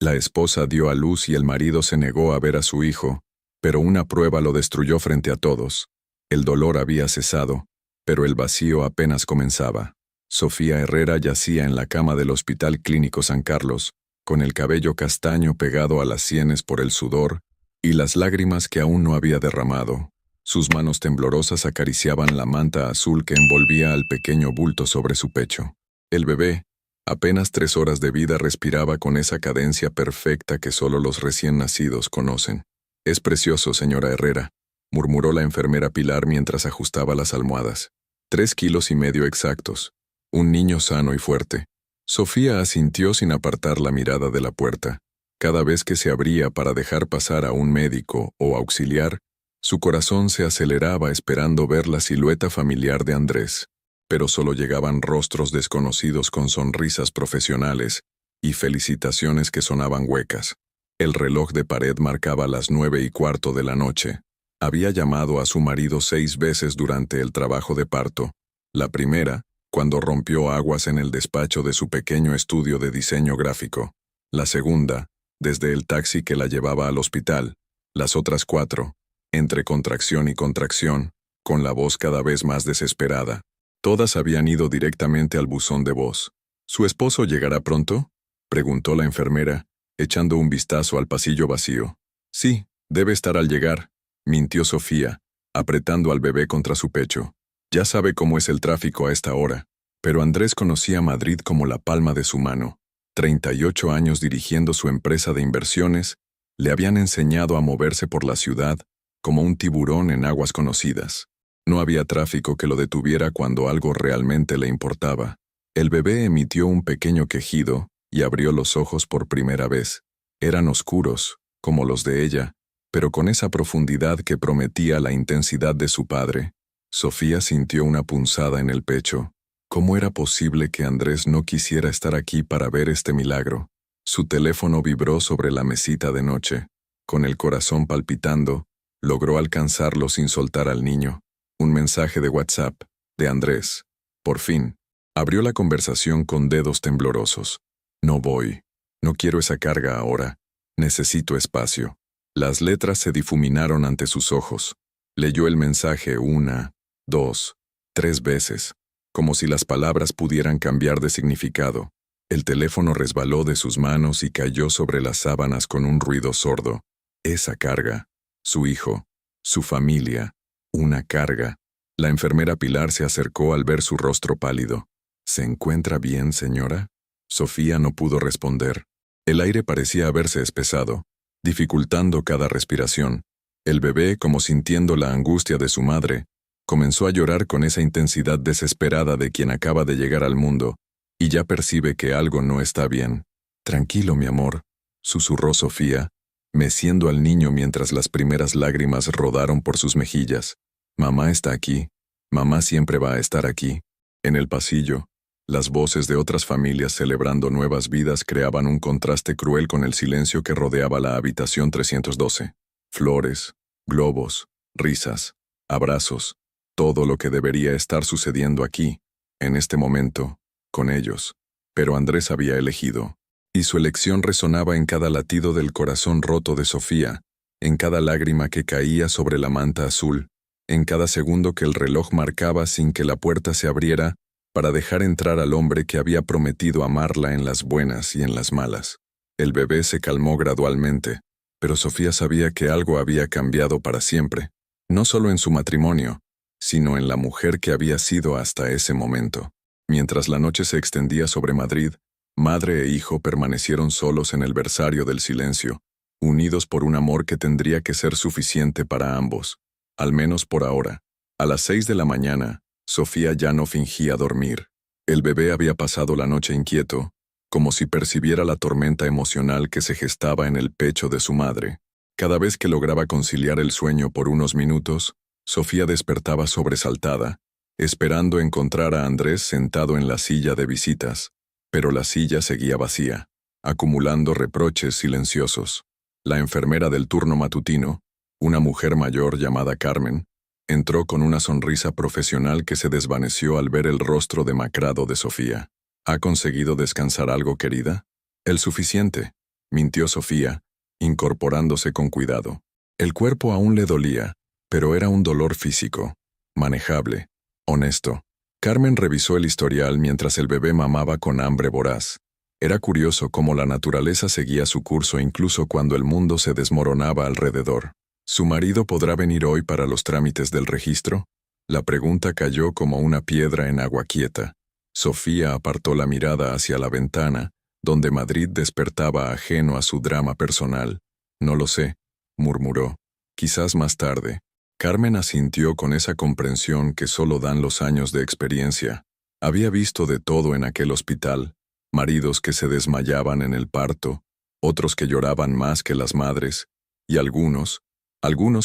La esposa dio a luz y el marido se negó a ver a su hijo, pero una prueba lo destruyó frente a todos. El dolor había cesado, pero el vacío apenas comenzaba. Sofía Herrera yacía en la cama del Hospital Clínico San Carlos, con el cabello castaño pegado a las sienes por el sudor y las lágrimas que aún no había derramado. Sus manos temblorosas acariciaban la manta azul que envolvía al pequeño bulto sobre su pecho. El bebé, apenas 3 horas de vida, respiraba con esa cadencia perfecta que solo los recién nacidos conocen. «Es precioso, señora Herrera», murmuró la enfermera Pilar mientras ajustaba las almohadas. 3,5 kilos exactos. Un niño sano y fuerte. Sofía asintió sin apartar la mirada de la puerta. Cada vez que se abría para dejar pasar a un médico o auxiliar, su corazón se aceleraba esperando ver la silueta familiar de Andrés. Pero solo llegaban rostros desconocidos con sonrisas profesionales y felicitaciones que sonaban huecas. El reloj de pared marcaba las 9:15 de la noche. Había llamado a su marido 6 veces durante el trabajo de parto. La primera, cuando rompió aguas en el despacho de su pequeño estudio de diseño gráfico. La segunda, desde el taxi que la llevaba al hospital. Las otras 4, entre contracción y contracción, con la voz cada vez más desesperada. Todas habían ido directamente al buzón de voz. ¿Su esposo llegará pronto?, preguntó la enfermera, echando un vistazo al pasillo vacío. Sí, debe estar al llegar, mintió Sofía, apretando al bebé contra su pecho. Ya sabe cómo es el tráfico a esta hora. Pero Andrés conocía Madrid como la palma de su mano. 38 años dirigiendo su empresa de inversiones le habían enseñado a moverse por la ciudad como un tiburón en aguas conocidas. No había tráfico que lo detuviera cuando algo realmente le importaba. El bebé emitió un pequeño quejido y abrió los ojos por primera vez. Eran oscuros, como los de ella, pero con esa profundidad que prometía la intensidad de su padre. Sofía sintió una punzada en el pecho. ¿Cómo era posible que Andrés no quisiera estar aquí para ver este milagro? Su teléfono vibró sobre la mesita de noche. Con el corazón palpitando, logró alcanzarlo sin soltar al niño. Un mensaje de WhatsApp, de Andrés. Por fin, abrió la conversación con dedos temblorosos. No voy. No quiero esa carga ahora. Necesito espacio. Las letras se difuminaron ante sus ojos. Leyó el mensaje 1, 2, 3 veces, como si las palabras pudieran cambiar de significado. El teléfono resbaló de sus manos y cayó sobre las sábanas con un ruido sordo. Esa carga. Su hijo. Su familia. Una carga. La enfermera Pilar se acercó al ver su rostro pálido. ¿Se encuentra bien, señora? Sofía no pudo responder. El aire parecía haberse espesado, dificultando cada respiración. El bebé, como sintiendo la angustia de su madre, comenzó a llorar con esa intensidad desesperada de quien acaba de llegar al mundo y ya percibe que algo no está bien. Tranquilo, mi amor, susurró Sofía, meciendo al niño mientras las primeras lágrimas rodaron por sus mejillas. Mamá está aquí. Mamá siempre va a estar aquí. En el pasillo, las voces de otras familias celebrando nuevas vidas creaban un contraste cruel con el silencio que rodeaba la habitación 312. Flores, globos, risas, abrazos, todo lo que debería estar sucediendo aquí, en este momento, con ellos. Pero Andrés había elegido, y su elección resonaba en cada latido del corazón roto de Sofía, en cada lágrima que caía sobre la manta azul, en cada segundo que el reloj marcaba sin que la puerta se abriera para dejar entrar al hombre que había prometido amarla en las buenas y en las malas. El bebé se calmó gradualmente, pero Sofía sabía que algo había cambiado para siempre, no solo en su matrimonio, sino en la mujer que había sido hasta ese momento. Mientras la noche se extendía sobre Madrid, madre e hijo permanecieron solos en el versario del silencio, unidos por un amor que tendría que ser suficiente para ambos, al menos por ahora. A las 6 de la mañana, Sofía ya no fingía dormir. El bebé había pasado la noche inquieto, como si percibiera la tormenta emocional que se gestaba en el pecho de su madre. Cada vez que lograba conciliar el sueño por unos minutos, Sofía despertaba sobresaltada, esperando encontrar a Andrés sentado en la silla de visitas, pero la silla seguía vacía, acumulando reproches silenciosos. La enfermera del turno matutino, una mujer mayor llamada Carmen, entró con una sonrisa profesional que se desvaneció al ver el rostro demacrado de Sofía. ¿Ha conseguido descansar algo, querida? El suficiente, mintió Sofía, incorporándose con cuidado. El cuerpo aún le dolía, pero era un dolor físico, manejable, honesto. Carmen revisó el historial mientras el bebé mamaba con hambre voraz. Era curioso cómo la naturaleza seguía su curso incluso cuando el mundo se desmoronaba alrededor. ¿Su marido podrá venir hoy para los trámites del registro? La pregunta cayó como una piedra en agua quieta. Sofía apartó la mirada hacia la ventana, donde Madrid despertaba ajeno a su drama personal. No lo sé, murmuró. Quizás más tarde. Carmen asintió con esa comprensión que solo dan los años de experiencia. Había visto de todo en aquel hospital, maridos que se desmayaban en el parto, otros que lloraban más que las madres, y algunos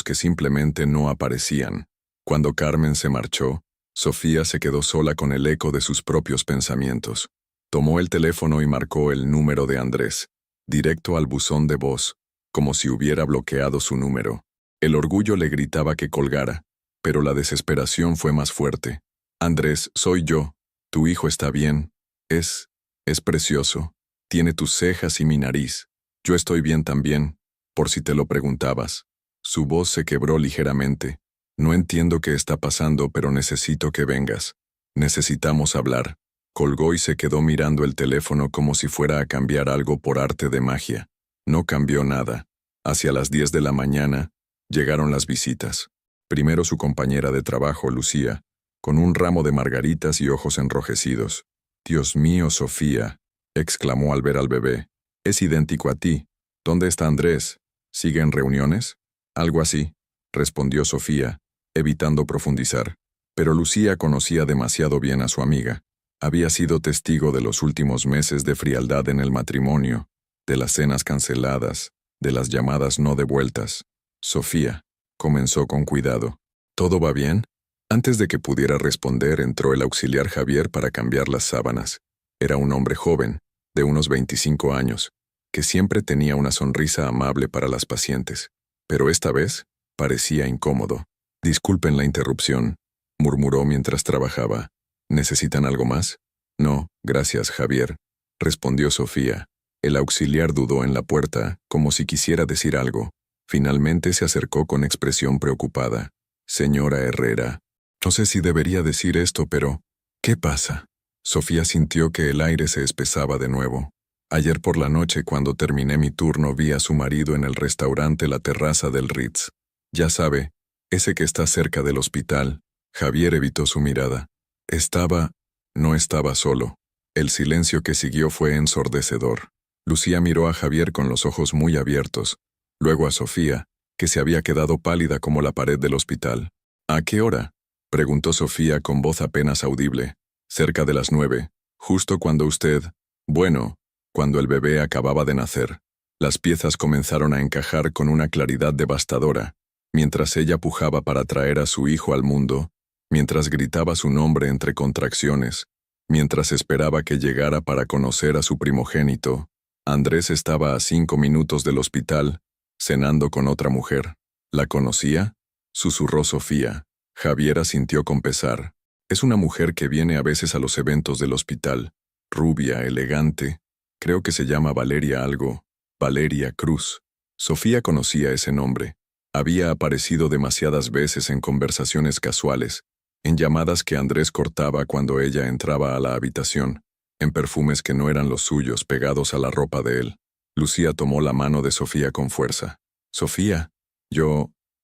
que simplemente no aparecían. Cuando Carmen se marchó, Sofía se quedó sola con el eco de sus propios pensamientos. Tomó el teléfono y marcó el número de Andrés, directo al buzón de voz, como si hubiera bloqueado su número. El orgullo le gritaba que colgara, pero la desesperación fue más fuerte. Andrés, soy yo. Tu hijo está bien. Es precioso. Tiene tus cejas y mi nariz. Yo estoy bien también, por si te lo preguntabas. Su voz se quebró ligeramente. No entiendo qué está pasando, pero necesito que vengas. Necesitamos hablar. Colgó y se quedó mirando el teléfono como si fuera a cambiar algo por arte de magia. No cambió nada. Hacia las 10 de la mañana, llegaron las visitas. Primero su compañera de trabajo, Lucía, con un ramo de margaritas y ojos enrojecidos. «Dios mío, Sofía», exclamó al ver al bebé. «Es idéntico a ti. ¿Dónde está Andrés? ¿Sigue en reuniones?» «Algo así», respondió Sofía, evitando profundizar. Pero Lucía conocía demasiado bien a su amiga. Había sido testigo de los últimos meses de frialdad en el matrimonio, de las cenas canceladas, de las llamadas no devueltas. «Sofía», comenzó con cuidado. «¿Todo va bien?» Antes de que pudiera responder, entró el auxiliar Javier para cambiar las sábanas. Era un hombre joven, de unos 25 años, que siempre tenía una sonrisa amable para las pacientes. Pero esta vez parecía incómodo. «Disculpen la interrupción», murmuró mientras trabajaba. «¿Necesitan algo más?» «No, gracias, Javier», respondió Sofía. El auxiliar dudó en la puerta, como si quisiera decir algo. Finalmente se acercó con expresión preocupada. «Señora Herrera, no sé si debería decir esto, pero ¿qué pasa?» Sofía sintió que el aire se espesaba de nuevo. «Ayer por la noche, cuando terminé mi turno, vi a su marido en el restaurante La Terraza del Ritz. Ya sabe, ese que está cerca del hospital». Javier evitó su mirada. No estaba solo. El silencio que siguió fue ensordecedor. Lucía miró a Javier con los ojos muy abiertos, luego a Sofía, que se había quedado pálida como la pared del hospital. «¿A qué hora?», preguntó Sofía con voz apenas audible. «Cerca de las 9, justo cuando usted... Bueno, cuando el bebé acababa de nacer». Las piezas comenzaron a encajar con una claridad devastadora, mientras ella pujaba para traer a su hijo al mundo, mientras gritaba su nombre entre contracciones, mientras esperaba que llegara para conocer a su primogénito. Andrés estaba a 5 minutos del hospital, cenando con otra mujer. «¿La conocía?», susurró Sofía. Javier asintió con pesar. «Es una mujer que viene a veces a los eventos del hospital. Rubia, elegante. Creo que se llama Valeria algo. Valeria Cruz». Sofía conocía ese nombre. Había aparecido demasiadas veces en conversaciones casuales, en llamadas que Andrés cortaba cuando ella entraba a la habitación, en perfumes que no eran los suyos pegados a la ropa de él. Lucía tomó la mano de Sofía con fuerza. «Sofía,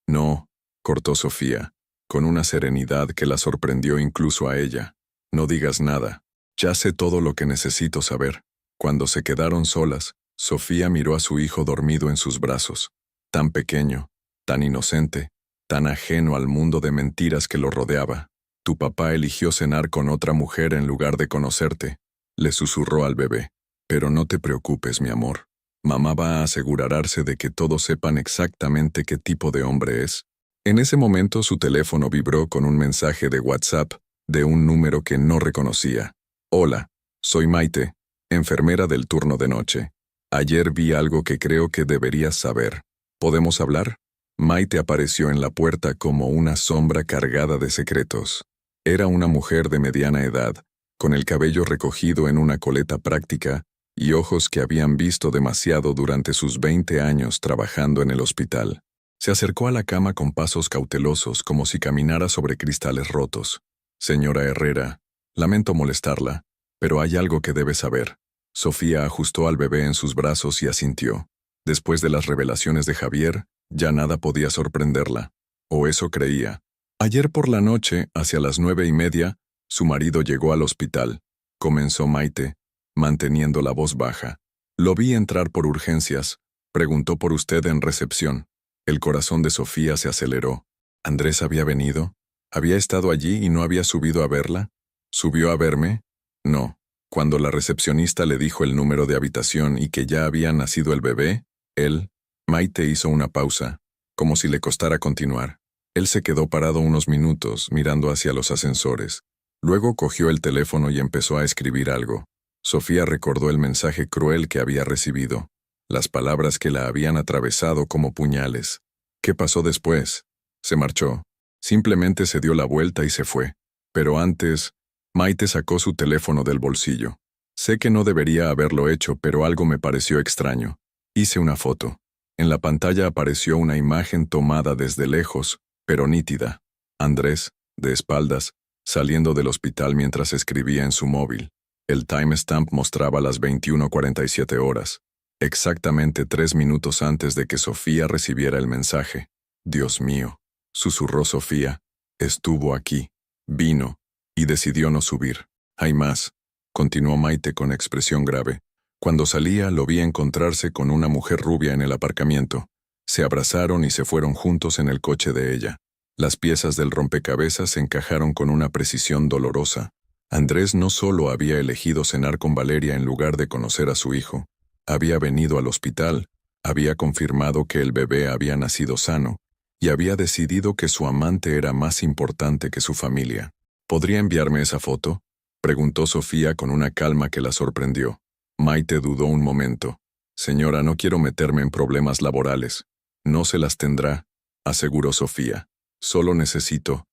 no», cortó Sofía, con una serenidad que la sorprendió incluso a ella. «No digas nada. Ya sé todo lo que necesito saber». Cuando se quedaron solas, Sofía miró a su hijo dormido en sus brazos, tan pequeño, tan inocente, tan ajeno al mundo de mentiras que lo rodeaba. «Tu papá eligió cenar con otra mujer en lugar de conocerte», le susurró al bebé. «Pero no te preocupes, mi amor. Mamá va a asegurarse de que todos sepan exactamente qué tipo de hombre es». En ese momento su teléfono vibró con un mensaje de WhatsApp de un número que no reconocía. «Hola, soy Maite, enfermera del turno de noche. Ayer vi algo que creo que deberías saber. ¿Podemos hablar?» Maite apareció en la puerta como una sombra cargada de secretos. Era una mujer de mediana edad, con el cabello recogido en una coleta práctica y ojos que habían visto demasiado durante sus 20 años trabajando en el hospital. Se acercó a la cama con pasos cautelosos como si caminara sobre cristales rotos. Señora Herrera, lamento molestarla, pero hay algo que debe saber. Sofía ajustó al bebé en sus brazos y asintió. Después de las revelaciones de Javier, ya nada podía sorprenderla. O eso creía. Ayer por la noche, hacia las 9:30, su marido llegó al hospital. Comenzó Maite, manteniendo la voz baja. Lo vi entrar por urgencias. Preguntó por usted en recepción. El corazón de Sofía se aceleró. ¿Andrés había venido? ¿Había estado allí y no había subido a verla? ¿Subió a verme? No. Cuando la recepcionista le dijo el número de habitación y que ya había nacido el bebé, Maite hizo una pausa, como si le costara continuar. Él se quedó parado unos minutos, mirando hacia los ascensores. Luego cogió el teléfono y empezó a escribir algo. Sofía recordó el mensaje cruel que había recibido, las palabras que la habían atravesado como puñales. ¿Qué pasó después? Se marchó. Simplemente se dio la vuelta y se fue. Pero antes, Maite sacó su teléfono del bolsillo. Sé que no debería haberlo hecho, pero algo me pareció extraño. Hice una foto. En la pantalla apareció una imagen tomada desde lejos, pero nítida. Andrés, de espaldas, saliendo del hospital mientras escribía en su móvil. El timestamp mostraba las 21:47 horas, exactamente 3 minutos antes de que Sofía recibiera el mensaje. Dios mío, susurró Sofía, estuvo aquí, vino, y decidió no subir. Hay más, continuó Maite con expresión grave. Cuando salía lo vi encontrarse con una mujer rubia en el aparcamiento. Se abrazaron y se fueron juntos en el coche de ella. Las piezas del rompecabezas se encajaron con una precisión dolorosa. Andrés no solo había elegido cenar con Valeria en lugar de conocer a su hijo, había venido al hospital, había confirmado que el bebé había nacido sano, y había decidido que su amante era más importante que su familia. ¿Podría enviarme esa foto?, preguntó Sofía con una calma que la sorprendió. Maite dudó un momento. Señora, no quiero meterme en problemas laborales. No se las tendrá, aseguró Sofía. Solo necesito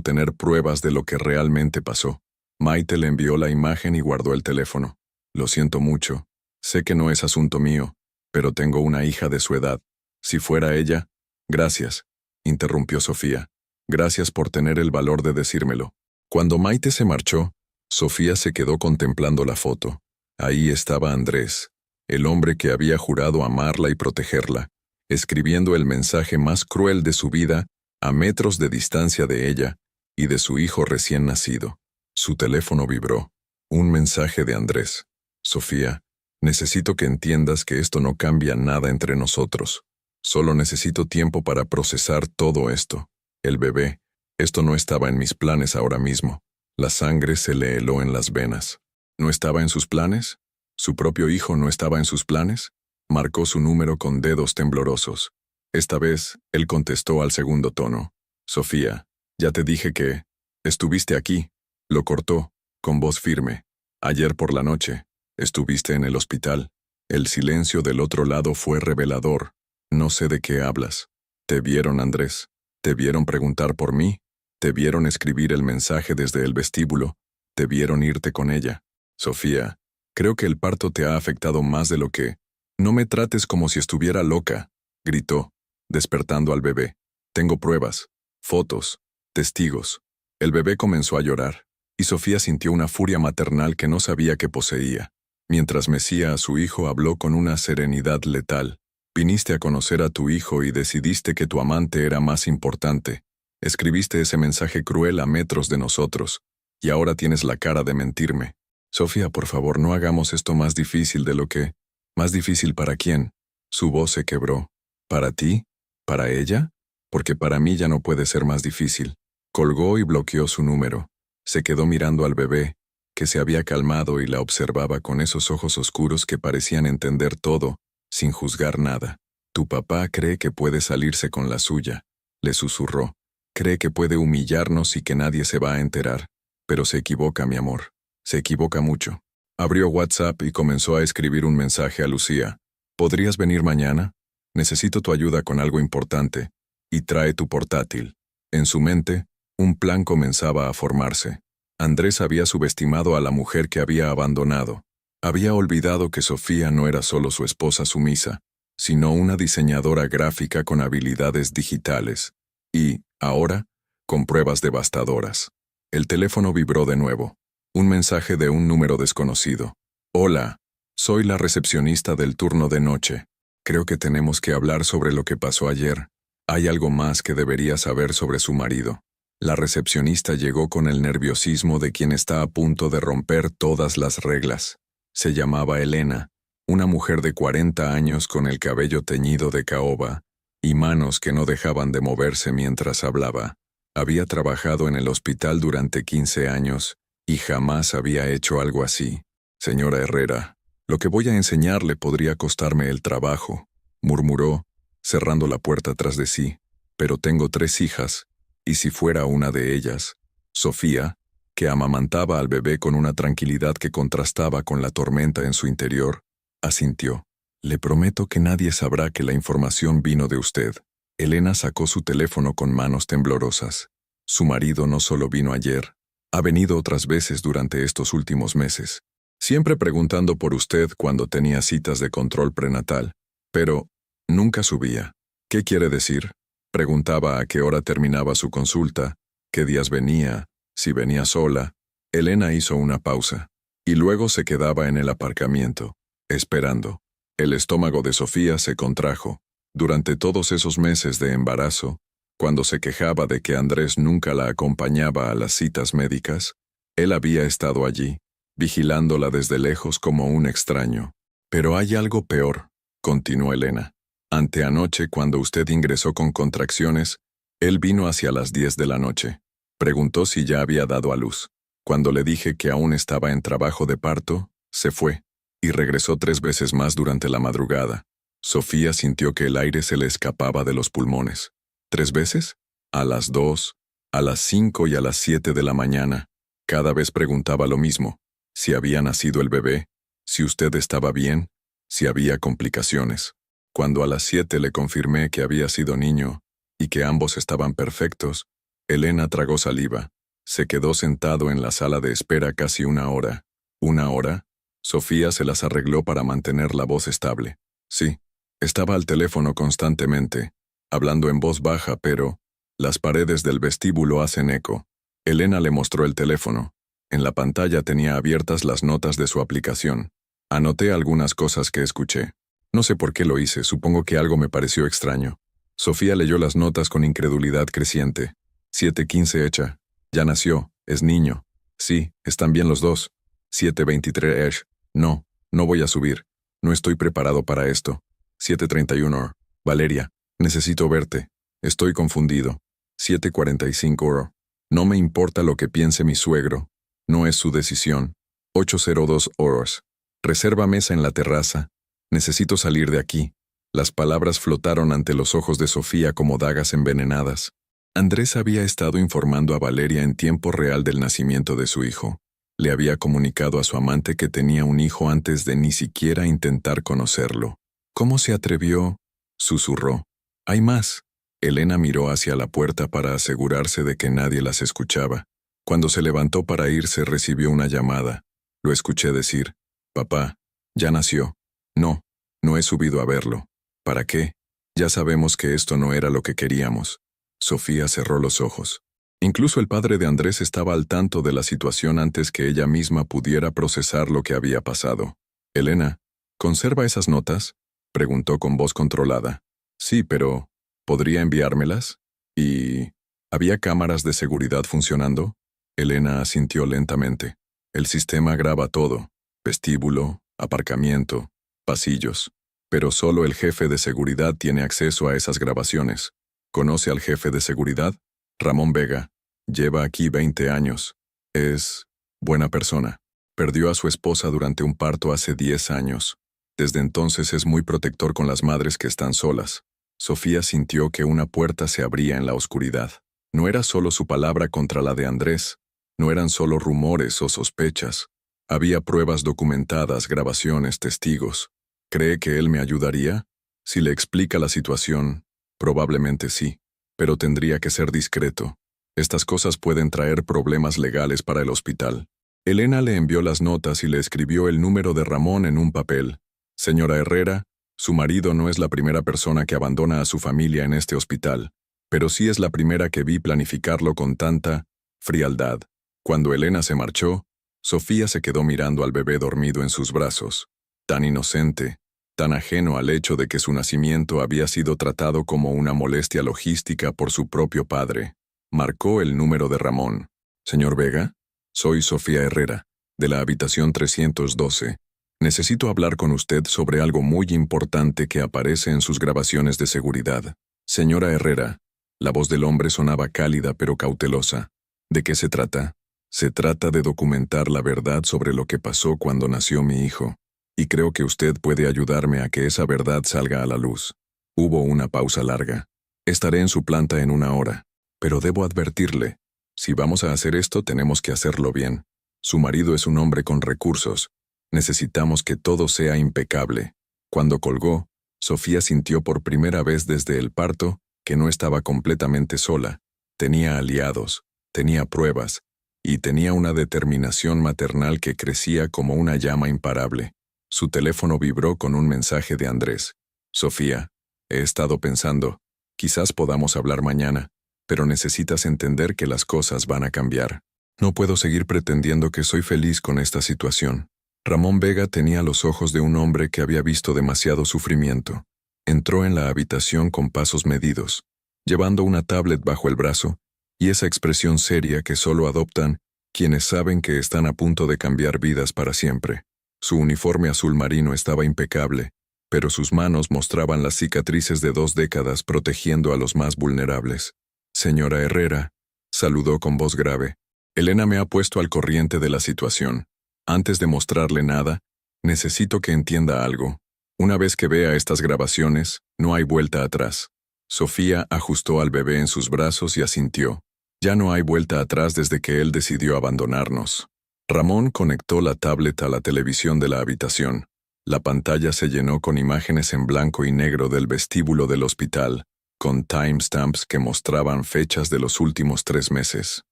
tener pruebas de lo que realmente pasó. Maite le envió la imagen y guardó el teléfono. Lo siento mucho. Sé que no es asunto mío, pero tengo una hija de su edad. Si fuera ella... Gracias, interrumpió Sofía. Gracias por tener el valor de decírmelo. Cuando Maite se marchó, Sofía se quedó contemplando la foto. Ahí estaba Andrés, el hombre que había jurado amarla y protegerla, escribiendo el mensaje más cruel de su vida a metros de distancia de ella y de su hijo recién nacido. Su teléfono vibró. Un mensaje de Andrés. Sofía, necesito que entiendas que esto no cambia nada entre nosotros. Solo necesito tiempo para procesar todo esto. El bebé, esto no estaba en mis planes ahora mismo. La sangre se le heló en las venas. ¿No estaba en sus planes? ¿Su propio hijo no estaba en sus planes? Marcó su número con dedos temblorosos. Esta vez, él contestó al segundo tono. Sofía, ya te dije que... Estuviste aquí. Lo cortó, con voz firme. Ayer por la noche. Estuviste en el hospital. El silencio del otro lado fue revelador. No sé de qué hablas. ¿Te vieron, Andrés? ¿Te vieron preguntar por mí? ¿Te vieron escribir el mensaje desde el vestíbulo? ¿Te vieron irte con ella? Sofía, creo que el parto te ha afectado más de lo que... No me trates como si estuviera loca, gritó, despertando al bebé. Tengo pruebas, fotos, testigos. El bebé comenzó a llorar, y Sofía sintió una furia maternal que no sabía que poseía. Mientras mecía a su hijo, habló con una serenidad letal. Viniste a conocer a tu hijo y decidiste que tu amante era más importante. Escribiste ese mensaje cruel a metros de nosotros, y ahora tienes la cara de mentirme. Sofía, por favor, no hagamos esto más difícil de lo que... ¿Más difícil para quién? Su voz se quebró. ¿Para ti? ¿Para ella? Porque para mí ya no puede ser más difícil. Colgó y bloqueó su número. Se quedó mirando al bebé, que se había calmado y la observaba con esos ojos oscuros que parecían entender todo, sin juzgar nada. Tu papá cree que puede salirse con la suya, le susurró. Cree que puede humillarnos y que nadie se va a enterar. Pero se equivoca, mi amor. Se equivoca mucho. Abrió WhatsApp y comenzó a escribir un mensaje a Lucía. ¿Podrías venir mañana? Necesito tu ayuda con algo importante. Y trae tu portátil. En su mente, un plan comenzaba a formarse. Andrés había subestimado a la mujer que había abandonado. Había olvidado que Sofía no era solo su esposa sumisa, sino una diseñadora gráfica con habilidades digitales. Y, ahora, con pruebas devastadoras. El teléfono vibró de nuevo. Un mensaje de un número desconocido. Hola, soy la recepcionista del turno de noche. Creo que tenemos que hablar sobre lo que pasó ayer. Hay algo más que debería saber sobre su marido. La recepcionista llegó con el nerviosismo de quien está a punto de romper todas las reglas. Se llamaba Elena, una mujer de 40 años con el cabello teñido de caoba y manos que no dejaban de moverse mientras hablaba. Había trabajado en el hospital durante 15 años y jamás había hecho algo así. Señora Herrera, lo que voy a enseñarle podría costarme el trabajo, murmuró, cerrando la puerta tras de sí. Pero tengo 3 hijas, y si fuera una de ellas, Sofía, que amamantaba al bebé con una tranquilidad que contrastaba con la tormenta en su interior, asintió. Le prometo que nadie sabrá que la información vino de usted. Elena sacó su teléfono con manos temblorosas. Su marido no solo vino ayer, ha venido otras veces durante estos últimos meses, siempre preguntando por usted cuando tenía citas de control prenatal, pero nunca subía. ¿Qué quiere decir? Preguntaba a qué hora terminaba su consulta, qué días venía, si venía sola. Elena hizo una pausa, y luego se quedaba en el aparcamiento, esperando. El estómago de Sofía se contrajo. Durante todos esos meses de embarazo, cuando se quejaba de que Andrés nunca la acompañaba a las citas médicas, él había estado allí, vigilándola desde lejos como un extraño. Pero hay algo peor, continuó Elena. Anteanoche, cuando usted ingresó con contracciones, él vino hacia las 10 de la noche. Preguntó si ya había dado a luz. Cuando le dije que aún estaba en trabajo de parto, se fue, y regresó 3 veces más durante la madrugada. Sofía sintió que el aire se le escapaba de los pulmones. ¿3 veces? A las 2, a las 5 y a las 7 de la mañana. Cada vez preguntaba lo mismo: si había nacido el bebé, si usted estaba bien, si había complicaciones. Cuando a las 7 le confirmé que había sido niño, y que ambos estaban perfectos, Elena tragó saliva. Se quedó sentado en la sala de espera casi 1 hora. ¿1 hora? Sofía se las arregló para mantener la voz estable. Sí, estaba al teléfono constantemente, hablando en voz baja, pero las paredes del vestíbulo hacen eco. Elena le mostró el teléfono. En la pantalla tenía abiertas las notas de su aplicación. Anoté algunas cosas que escuché. No sé por qué lo hice, supongo que algo me pareció extraño. Sofía leyó las notas con incredulidad creciente. 7:15 hecha. Ya nació, es niño. Sí, están bien los dos. 7:23 No, no voy a subir. No estoy preparado para esto. 7:31 Valeria, necesito verte. Estoy confundido. 7:45 No me importa lo que piense mi suegro. No es su decisión. 8:02 Reserva mesa en la terraza. Necesito salir de aquí. Las palabras flotaron ante los ojos de Sofía como dagas envenenadas. Andrés había estado informando a Valeria en tiempo real del nacimiento de su hijo. Le había comunicado a su amante que tenía un hijo antes de ni siquiera intentar conocerlo. ¿Cómo se atrevió? Susurró. Hay más. Elena miró hacia la puerta para asegurarse de que nadie las escuchaba. Cuando se levantó para irse, recibió una llamada. Lo escuché decir: papá, ya nació. No, no he subido a verlo. ¿Para qué? Ya sabemos que esto no era lo que queríamos. Sofía cerró los ojos. Incluso el padre de Andrés estaba al tanto de la situación antes que ella misma pudiera procesar lo que había pasado. Elena, ¿conserva esas notas? Preguntó con voz controlada. Sí, pero ¿podría enviármelas? ¿Y había cámaras de seguridad funcionando? Elena asintió lentamente. El sistema graba todo: vestíbulo, aparcamiento, pasillos. Pero solo el jefe de seguridad tiene acceso a esas grabaciones. ¿Conoce al jefe de seguridad? Ramón Vega. Lleva aquí 20 años. Es buena persona. Perdió a su esposa durante un parto hace 10 años. Desde entonces es muy protector con las madres que están solas. Sofía sintió que una puerta se abría en la oscuridad. No era solo su palabra contra la de Andrés. No eran solo rumores o sospechas. Había pruebas documentadas, grabaciones, testigos. ¿Cree que él me ayudaría? Si le explica la situación, probablemente sí, pero tendría que ser discreto. Estas cosas pueden traer problemas legales para el hospital. Elena le envió las notas y le escribió el número de Ramón en un papel. Señora Herrera, su marido no es la primera persona que abandona a su familia en este hospital, pero sí es la primera que vi planificarlo con tanta frialdad. Cuando Elena se marchó, Sofía se quedó mirando al bebé dormido en sus brazos, tan inocente, tan ajeno al hecho de que su nacimiento había sido tratado como una molestia logística por su propio padre. Marcó el número de Ramón. Señor Vega, soy Sofía Herrera, de la habitación 312. Necesito hablar con usted sobre algo muy importante que aparece en sus grabaciones de seguridad. Señora Herrera, la voz del hombre sonaba cálida pero cautelosa. ¿De qué se trata? Se trata de documentar la verdad sobre lo que pasó cuando nació mi hijo, y creo que usted puede ayudarme a que esa verdad salga a la luz. Hubo una pausa larga. Estaré en su planta en 1 hora, pero debo advertirle, si vamos a hacer esto tenemos que hacerlo bien. Su marido es un hombre con recursos. Necesitamos que todo sea impecable. Cuando colgó, Sofía sintió por primera vez desde el parto que no estaba completamente sola. Tenía aliados, tenía pruebas, y tenía una determinación maternal que crecía como una llama imparable. Su teléfono vibró con un mensaje de Andrés. Sofía, he estado pensando, quizás podamos hablar mañana, pero necesitas entender que las cosas van a cambiar. No puedo seguir pretendiendo que soy feliz con esta situación. Ramón Vega tenía los ojos de un hombre que había visto demasiado sufrimiento. Entró en la habitación con pasos medidos, llevando una tablet bajo el brazo, y esa expresión seria que solo adoptan quienes saben que están a punto de cambiar vidas para siempre. Su uniforme azul marino estaba impecable, pero sus manos mostraban las cicatrices de 2 décadas protegiendo a los más vulnerables. Señora Herrera, saludó con voz grave. Elena me ha puesto al corriente de la situación. Antes de mostrarle nada, necesito que entienda algo. Una vez que vea estas grabaciones, no hay vuelta atrás. Sofía ajustó al bebé en sus brazos y asintió. Ya no hay vuelta atrás desde que él decidió abandonarnos. Ramón conectó la tablet a la televisión de la habitación. La pantalla se llenó con imágenes en blanco y negro del vestíbulo del hospital, con timestamps que mostraban fechas de los últimos 3 meses.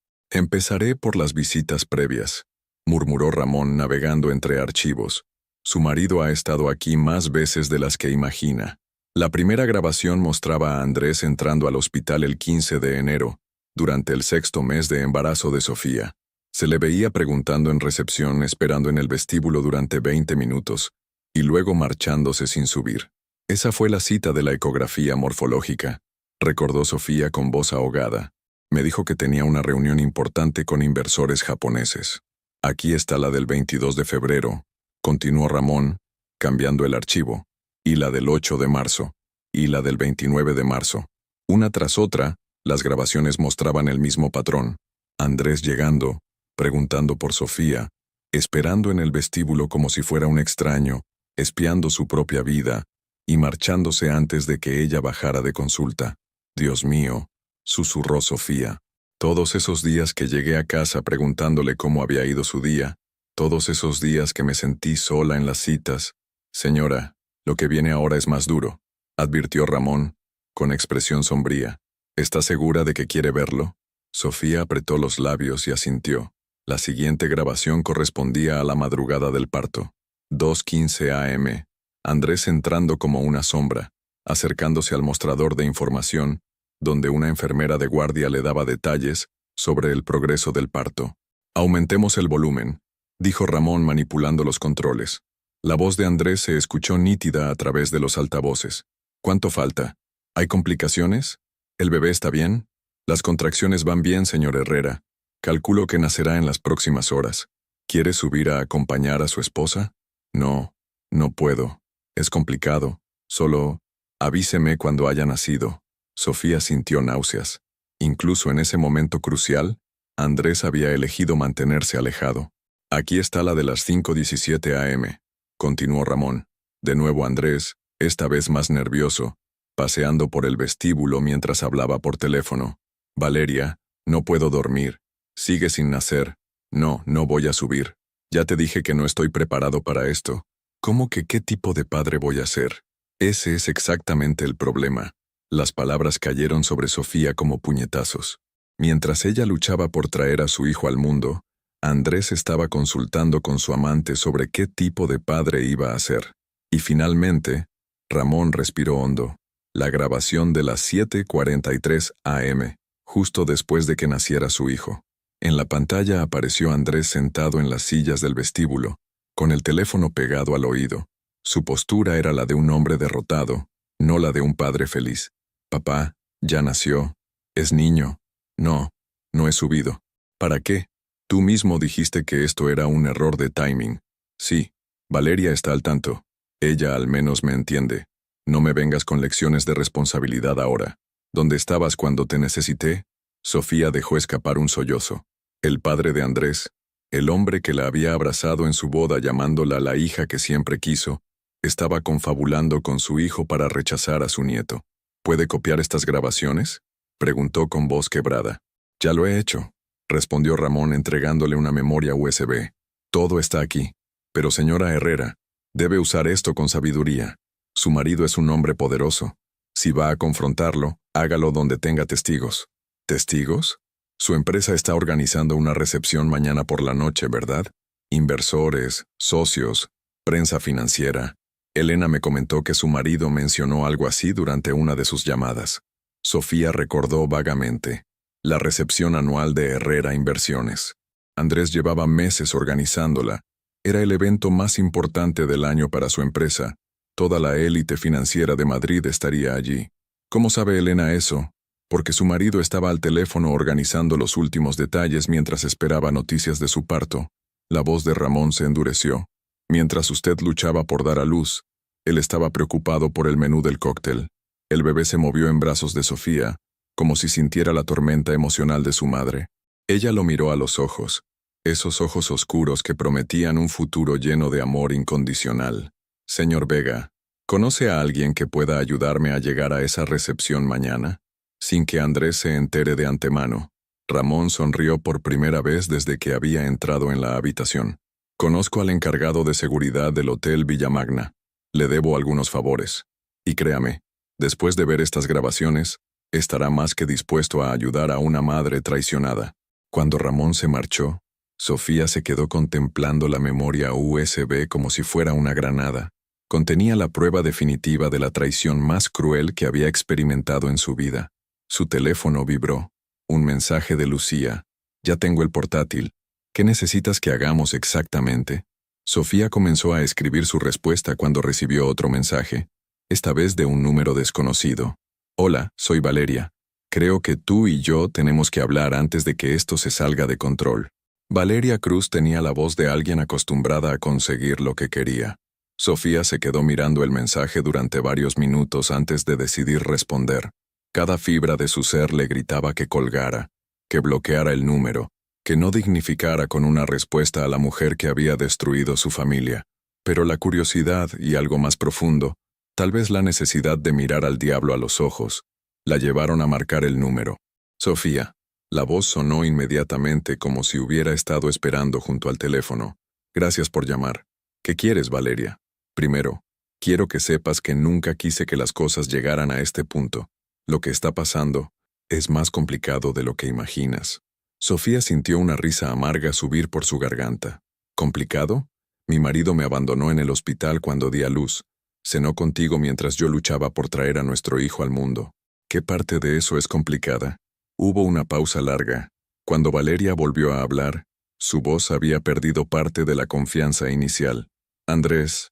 Empezaré por las visitas previas, murmuró Ramón navegando entre archivos. Su marido ha estado aquí más veces de las que imagina. La primera grabación mostraba a Andrés entrando al hospital el 15 de enero, durante el 6º mes de embarazo de Sofía. Se le veía preguntando en recepción, esperando en el vestíbulo durante 20 minutos, y luego marchándose sin subir. Esa fue la cita de la ecografía morfológica, recordó Sofía con voz ahogada. Me dijo que tenía una reunión importante con inversores japoneses. Aquí está la del 22 de febrero, continuó Ramón, cambiando el archivo, y la del 8 de marzo, y la del 29 de marzo. Una tras otra, las grabaciones mostraban el mismo patrón. Andrés llegando, preguntando por Sofía, esperando en el vestíbulo como si fuera un extraño, espiando su propia vida, y marchándose antes de que ella bajara de consulta. Dios mío, susurró Sofía. Todos esos días que llegué a casa preguntándole cómo había ido su día, todos esos días que me sentí sola en las citas. Señora, lo que viene ahora es más duro, advirtió Ramón, con expresión sombría. ¿Está segura de que quiere verlo? Sofía apretó los labios y asintió. La siguiente grabación correspondía a la madrugada del parto. 2:15 a.m. Andrés entrando como una sombra, acercándose al mostrador de información, donde una enfermera de guardia le daba detalles sobre el progreso del parto. Aumentemos el volumen, dijo Ramón manipulando los controles. La voz de Andrés se escuchó nítida a través de los altavoces. ¿Cuánto falta? ¿Hay complicaciones? ¿El bebé está bien? Las contracciones van bien, señor Herrera. Calculo que nacerá en las próximas horas. ¿Quiere subir a acompañar a su esposa? No, no puedo. Es complicado. Solo avíseme cuando haya nacido. Sofía sintió náuseas. Incluso en ese momento crucial, Andrés había elegido mantenerse alejado. Aquí está la de las 5:17 a.m., continuó Ramón. De nuevo Andrés, esta vez más nervioso, paseando por el vestíbulo mientras hablaba por teléfono. Valeria, no puedo dormir. Sigue sin nacer. No, no voy a subir. Ya te dije que no estoy preparado para esto. ¿Cómo que qué tipo de padre voy a ser? Ese es exactamente el problema. Las palabras cayeron sobre Sofía como puñetazos. Mientras ella luchaba por traer a su hijo al mundo, Andrés estaba consultando con su amante sobre qué tipo de padre iba a ser. Y finalmente, Ramón respiró hondo. La grabación de las 7:43 a.m., justo después de que naciera su hijo. En la pantalla apareció Andrés sentado en las sillas del vestíbulo, con el teléfono pegado al oído. Su postura era la de un hombre derrotado, no la de un padre feliz. Papá, ya nació. Es niño. No, no he subido. ¿Para qué? Tú mismo dijiste que esto era un error de timing. Sí, Valeria está al tanto. Ella al menos me entiende. No me vengas con lecciones de responsabilidad ahora. ¿Dónde estabas cuando te necesité? Sofía dejó escapar un sollozo. El padre de Andrés, el hombre que la había abrazado en su boda llamándola la hija que siempre quiso, estaba confabulando con su hijo para rechazar a su nieto. ¿Puede copiar estas grabaciones? Preguntó con voz quebrada. Ya lo he hecho, respondió Ramón entregándole una memoria USB. Todo está aquí. Pero señora Herrera, debe usar esto con sabiduría. Su marido es un hombre poderoso. Si va a confrontarlo, hágalo donde tenga testigos. ¿Testigos? Su empresa está organizando una recepción mañana por la noche, ¿verdad? Inversores, socios, prensa financiera. Elena me comentó que su marido mencionó algo así durante una de sus llamadas. Sofía recordó vagamente. La recepción anual de Herrera Inversiones. Andrés llevaba meses organizándola. Era el evento más importante del año para su empresa. Toda la élite financiera de Madrid estaría allí. ¿Cómo sabe Elena eso? Porque su marido estaba al teléfono organizando los últimos detalles mientras esperaba noticias de su parto. La voz de Ramón se endureció. Mientras usted luchaba por dar a luz, él estaba preocupado por el menú del cóctel. El bebé se movió en brazos de Sofía, como si sintiera la tormenta emocional de su madre. Ella lo miró a los ojos, esos ojos oscuros que prometían un futuro lleno de amor incondicional. Señor Vega, ¿conoce a alguien que pueda ayudarme a llegar a esa recepción mañana? Sin que Andrés se entere de antemano, Ramón sonrió por primera vez desde que había entrado en la habitación. Conozco al encargado de seguridad del Hotel Villamagna. Le debo algunos favores. Y créame, después de ver estas grabaciones, estará más que dispuesto a ayudar a una madre traicionada. Cuando Ramón se marchó, Sofía se quedó contemplando la memoria USB como si fuera una granada. Contenía la prueba definitiva de la traición más cruel que había experimentado en su vida. Su teléfono vibró. Un mensaje de Lucía. Ya tengo el portátil. ¿Qué necesitas que hagamos exactamente? Sofía comenzó a escribir su respuesta cuando recibió otro mensaje, esta vez de un número desconocido. Hola, soy Valeria. Creo que tú y yo tenemos que hablar antes de que esto se salga de control. Valeria Cruz tenía la voz de alguien acostumbrada a conseguir lo que quería. Sofía se quedó mirando el mensaje durante varios minutos antes de decidir responder. Cada fibra de su ser le gritaba que colgara, que bloqueara el número, que no dignificara con una respuesta a la mujer que había destruido su familia. Pero la curiosidad y algo más profundo, tal vez la necesidad de mirar al diablo a los ojos, la llevaron a marcar el número. Sofía. La voz sonó inmediatamente como si hubiera estado esperando junto al teléfono. Gracias por llamar. ¿Qué quieres, Valeria? Primero, quiero que sepas que nunca quise que las cosas llegaran a este punto. Lo que está pasando es más complicado de lo que imaginas. Sofía sintió una risa amarga subir por su garganta. ¿Complicado? Mi marido me abandonó en el hospital cuando di a luz. Cenó contigo mientras yo luchaba por traer a nuestro hijo al mundo. ¿Qué parte de eso es complicada? Hubo una pausa larga. Cuando Valeria volvió a hablar, su voz había perdido parte de la confianza inicial. Andrés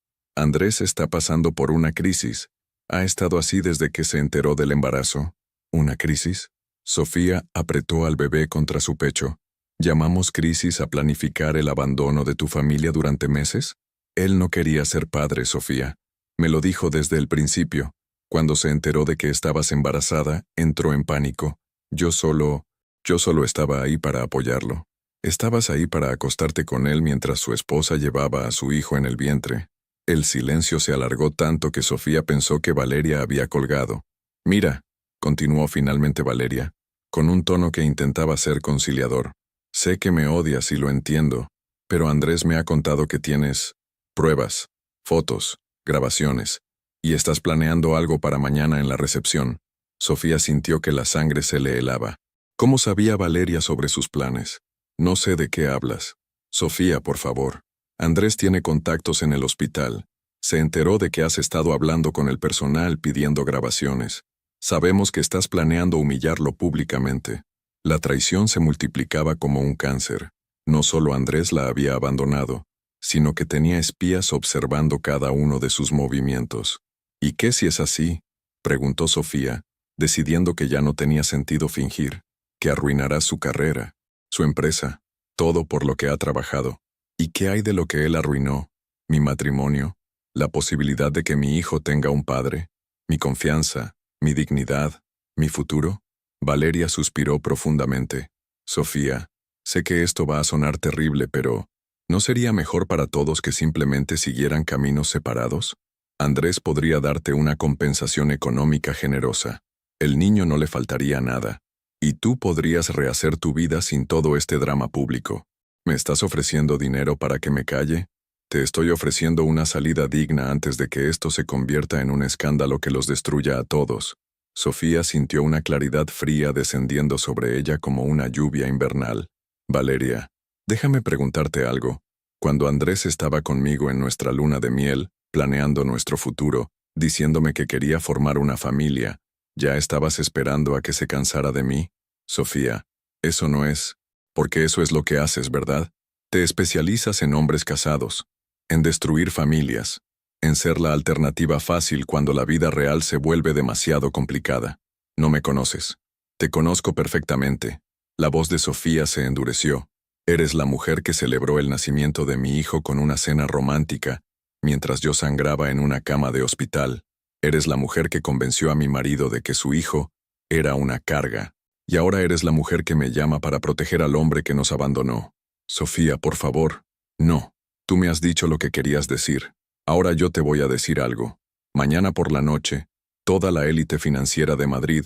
está pasando por una crisis. Ha estado así desde que se enteró del embarazo. ¿Una crisis? Sofía apretó al bebé contra su pecho. ¿Llamamos crisis a planificar el abandono de tu familia durante meses? Él no quería ser padre, Sofía. Me lo dijo desde el principio. Cuando se enteró de que estabas embarazada, entró en pánico. Yo solo estaba ahí para apoyarlo. Estabas ahí para acostarte con él mientras su esposa llevaba a su hijo en el vientre. El silencio se alargó tanto que Sofía pensó que Valeria había colgado. Mira, continuó finalmente Valeria, con un tono que intentaba ser conciliador. Sé que me odias y lo entiendo, pero Andrés me ha contado que tienes pruebas, fotos, grabaciones, y estás planeando algo para mañana en la recepción. Sofía sintió que la sangre se le helaba. ¿Cómo sabía Valeria sobre sus planes? No sé de qué hablas. Sofía, por favor. Andrés tiene contactos en el hospital. Se enteró de que has estado hablando con el personal pidiendo grabaciones. Sabemos que estás planeando humillarlo públicamente. La traición se multiplicaba como un cáncer. No solo Andrés la había abandonado, sino que tenía espías observando cada uno de sus movimientos. ¿Y qué si es así?, preguntó Sofía, decidiendo que ya no tenía sentido fingir, que arruinará su carrera, su empresa, todo por lo que ha trabajado. ¿Y qué hay de lo que él arruinó? Mi matrimonio, la posibilidad de que mi hijo tenga un padre, mi confianza, mi dignidad, mi futuro. Valeria suspiró profundamente. Sofía, sé que esto va a sonar terrible, pero ¿no sería mejor para todos que simplemente siguieran caminos separados? Andrés podría darte una compensación económica generosa. El niño no le faltaría nada. Y tú podrías rehacer tu vida sin todo este drama público. ¿Me estás ofreciendo dinero para que me calle? Te estoy ofreciendo una salida digna antes de que esto se convierta en un escándalo que los destruya a todos. Sofía sintió una claridad fría descendiendo sobre ella como una lluvia invernal. Valeria, déjame preguntarte algo. Cuando Andrés estaba conmigo en nuestra luna de miel, planeando nuestro futuro, diciéndome que quería formar una familia, ¿ya estabas esperando a que se cansara de mí? Sofía, eso no es, porque eso es lo que haces, ¿verdad? Te especializas en hombres casados, en destruir familias, en ser la alternativa fácil cuando la vida real se vuelve demasiado complicada. No me conoces. Te conozco perfectamente. La voz de Sofía se endureció. Eres la mujer que celebró el nacimiento de mi hijo con una cena romántica, mientras yo sangraba en una cama de hospital. Eres la mujer que convenció a mi marido de que su hijo era una carga. Y ahora eres la mujer que me llama para proteger al hombre que nos abandonó. Sofía, por favor. No. Tú me has dicho lo que querías decir. Ahora yo te voy a decir algo. Mañana por la noche, toda la élite financiera de Madrid